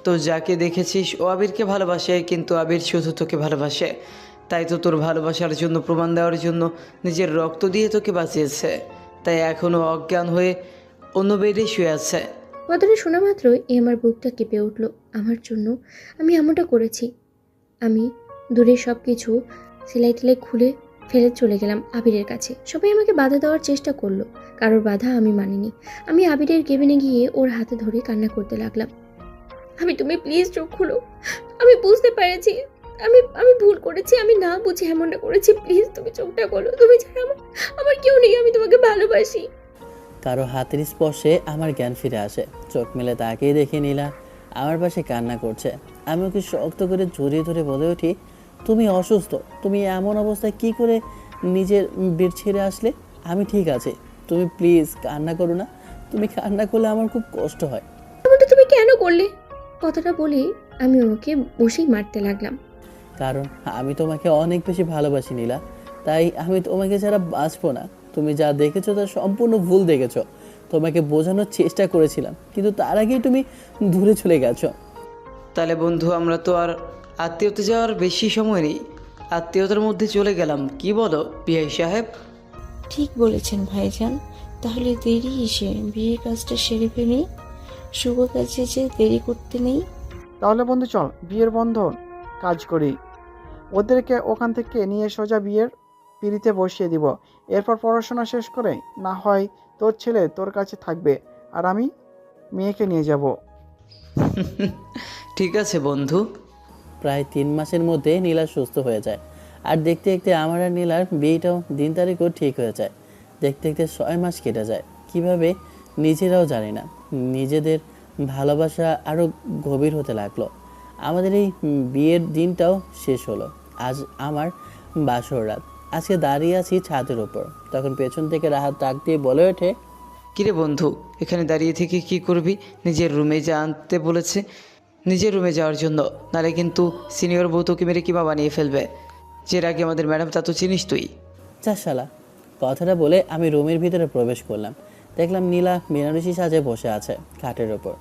[SPEAKER 2] তো যাকে দেখেছিস ও আবিরকে ভালোবাসে, কিন্তু আবির শুধু তোকে ভালোবাসে। তাই তো তোর ভালোবাসার জন্য প্রমাণ দেওয়ার জন্য নিজের রক্ত দিয়ে তোকে বাঁচিয়েছে। তাই এখনও অজ্ঞান হয়ে অন্য বেডে শুয়ে আছে।
[SPEAKER 3] কথাটা শোনা মাত্রই আমার বুকটা কেঁপে উঠলো। আমার জন্য আমি এমনটা করেছি। আমি দূরে সব কিছু সেলাই টেলাই খুলে ফেলে চলে গেলাম আবিরের কাছে। সবাই আমাকে বাধা দেওয়ার চেষ্টা করলো, কারোর বাধা আমি মানিনি। আমি আবিরের কেবিনে গিয়ে ওর হাতে ধরে কান্না করতে লাগলাম। তুমি প্লিজ চোখ খুলো। আমি বুঝতে পেরেছি আমি ভুল করেছি। আমি না বুঝে এমনটা করেছি। প্লিজ তুমি চোখটা খোলো। তুমি ছাড়া আমার কেউ নেই। আমি তোমাকে ভালোবাসি।
[SPEAKER 1] কারো হাতের স্পর্শে আমার জ্ঞান ফিরে আসে। চোখ মেলে তাকিয়ে দেখি নীলা আমার পাশে কান্না করছে। আমি ওকে শক্ত করে জড়িয়ে ধরে বলে উঠি, তুমি অসুস্থ, তুমি এমন অবস্থায় কি করে নিজের বেড ছেড়ে আসলে? আমি ঠিক আছে, তুমি প্লিজ কান্না করো না। তুমি কান্না করলে আমার খুব কষ্ট হয়।
[SPEAKER 3] এমনটা তুমি কেন করলে? কথাটা বলে আমি ওকে বসেই মারতে লাগলাম।
[SPEAKER 1] কারণ আমি তোমাকে অনেক বেশি ভালোবাসি নীলা, তাই আমি তোমাকে ছাড়া বাঁচবো না। তুমি যা দেখেছো তা সম্পূর্ণ ভুল দেখেছো। তোমাকে বোঝানোর চেষ্টা করেছিলাম, কিন্তু তার আগেই তুমি দূরে চলে গেছো।
[SPEAKER 2] তাহলে বন্ধু, আমরা তো আর আত্মীয়তে যাওয়ার বেশি সময় নেই, আত্মীয়তার মধ্যে চলে গেলাম। কি বলো পিআই সাহেব?
[SPEAKER 6] ঠিক বলেছেন ভাইজান। তাহলে দেরি এসে বিয়ের কাজটা সেরে ফেলি। শুভ কাজে যে দেরি করতে নেই।
[SPEAKER 5] তাহলে বন্ধু চল বিয়ের বন্ধন কাজ করি। ওদেরকে ওখান থেকে নিয়ে সোজা বিয়ের পিঁড়িতে বসিয়ে দিব। এরপর পড়াশোনা শেষ করে না হয় তোর ছেলে তোর কাছে থাকবে, আর আমি মেয়েকে নিয়ে যাব।
[SPEAKER 2] ঠিক আছে বন্ধু।
[SPEAKER 1] প্রায় 3 মাসের মধ্যে নীলা সুস্থ হয়ে যায়। আর দেখতে দেখতে আমার আর নীলার বিয়েটাও দিন তারিখও ঠিক হয়ে যায়। দেখতে দেখতে 6 মাস কেটে যায়, কিভাবে নিজেরাও জানি না। নিজেদের ভালোবাসা আরও গভীর হতে লাগলো। আমাদের এই বিয়ের দিনটাও শেষ হলো। আজ আমার বাসর রাত। আজকে দাঁড়িয়ে আছি ছাদের উপর। তখন পেছন থেকে রাহাত ডাক দিয়ে বলে ওঠে,
[SPEAKER 2] কিরে বন্ধু, এখানে দাঁড়িয়ে থেকে কি করবি? নিজের রুমে যা আনতে বলেছে, নিজের রুমে যাওয়ার জন্য, নাহলে কিন্তু সিনিয়র বউ তোকে মেরে কিমা বানিয়ে ফেলবে। যে আগে আমাদের ম্যাডাম তা তো চিনিস তুই।
[SPEAKER 1] যা শালা। কথাটা বলে আমি রুমের ভিতরে প্রবেশ করলাম। দেখলাম নীলা বেনারসি সাজে বসে আছে খাটের ওপর।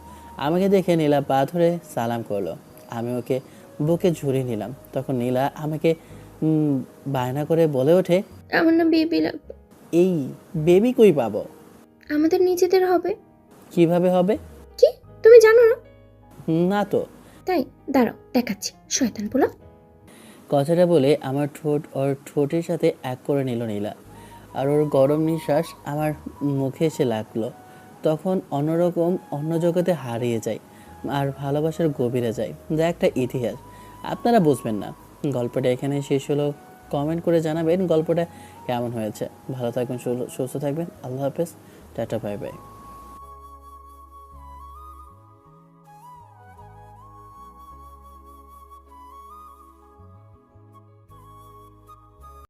[SPEAKER 1] আমাকে দেখে নীলা পা ধরে সালাম করলো। আমি ওকে বুকে ঝুড়িয়ে নিলাম। তখন নীলা আমাকে বায়না করে বলে ওঠে,
[SPEAKER 3] আমার না বেবি লাগবে।
[SPEAKER 1] এই বেবি কই পাবো?
[SPEAKER 3] আমাদের নিজেদের হবে।
[SPEAKER 1] কিভাবে হবে?
[SPEAKER 3] কি তুমি জানো না?
[SPEAKER 1] না তো।
[SPEAKER 3] তাই দাঁড়াও দেখাচ্ছি, শয়তান বলো।
[SPEAKER 1] কথাটা বলে আমার ঠোঁট ওর ঠোঁটের সাথে এক করে নিল নীলা, আর ওর গরম নিঃশ্বাস আমার মুখে এসে লাগলো। তখন অন্যরকম অন্য জগতে হারিয়ে যায় আর ভালোবাসার গভীরে যায়, যা একটা ইতিহাস। আপনারা বুঝবেন না। গল্পটা এখানে শেষ হলো। কমেন্ট করে জানাবেন গল্পটা কেমন হয়েছে। ভালো থাকবেন, সুস্থ থাকবেন। আল্লাহ হাফেজ, টাটা, বাই বাই।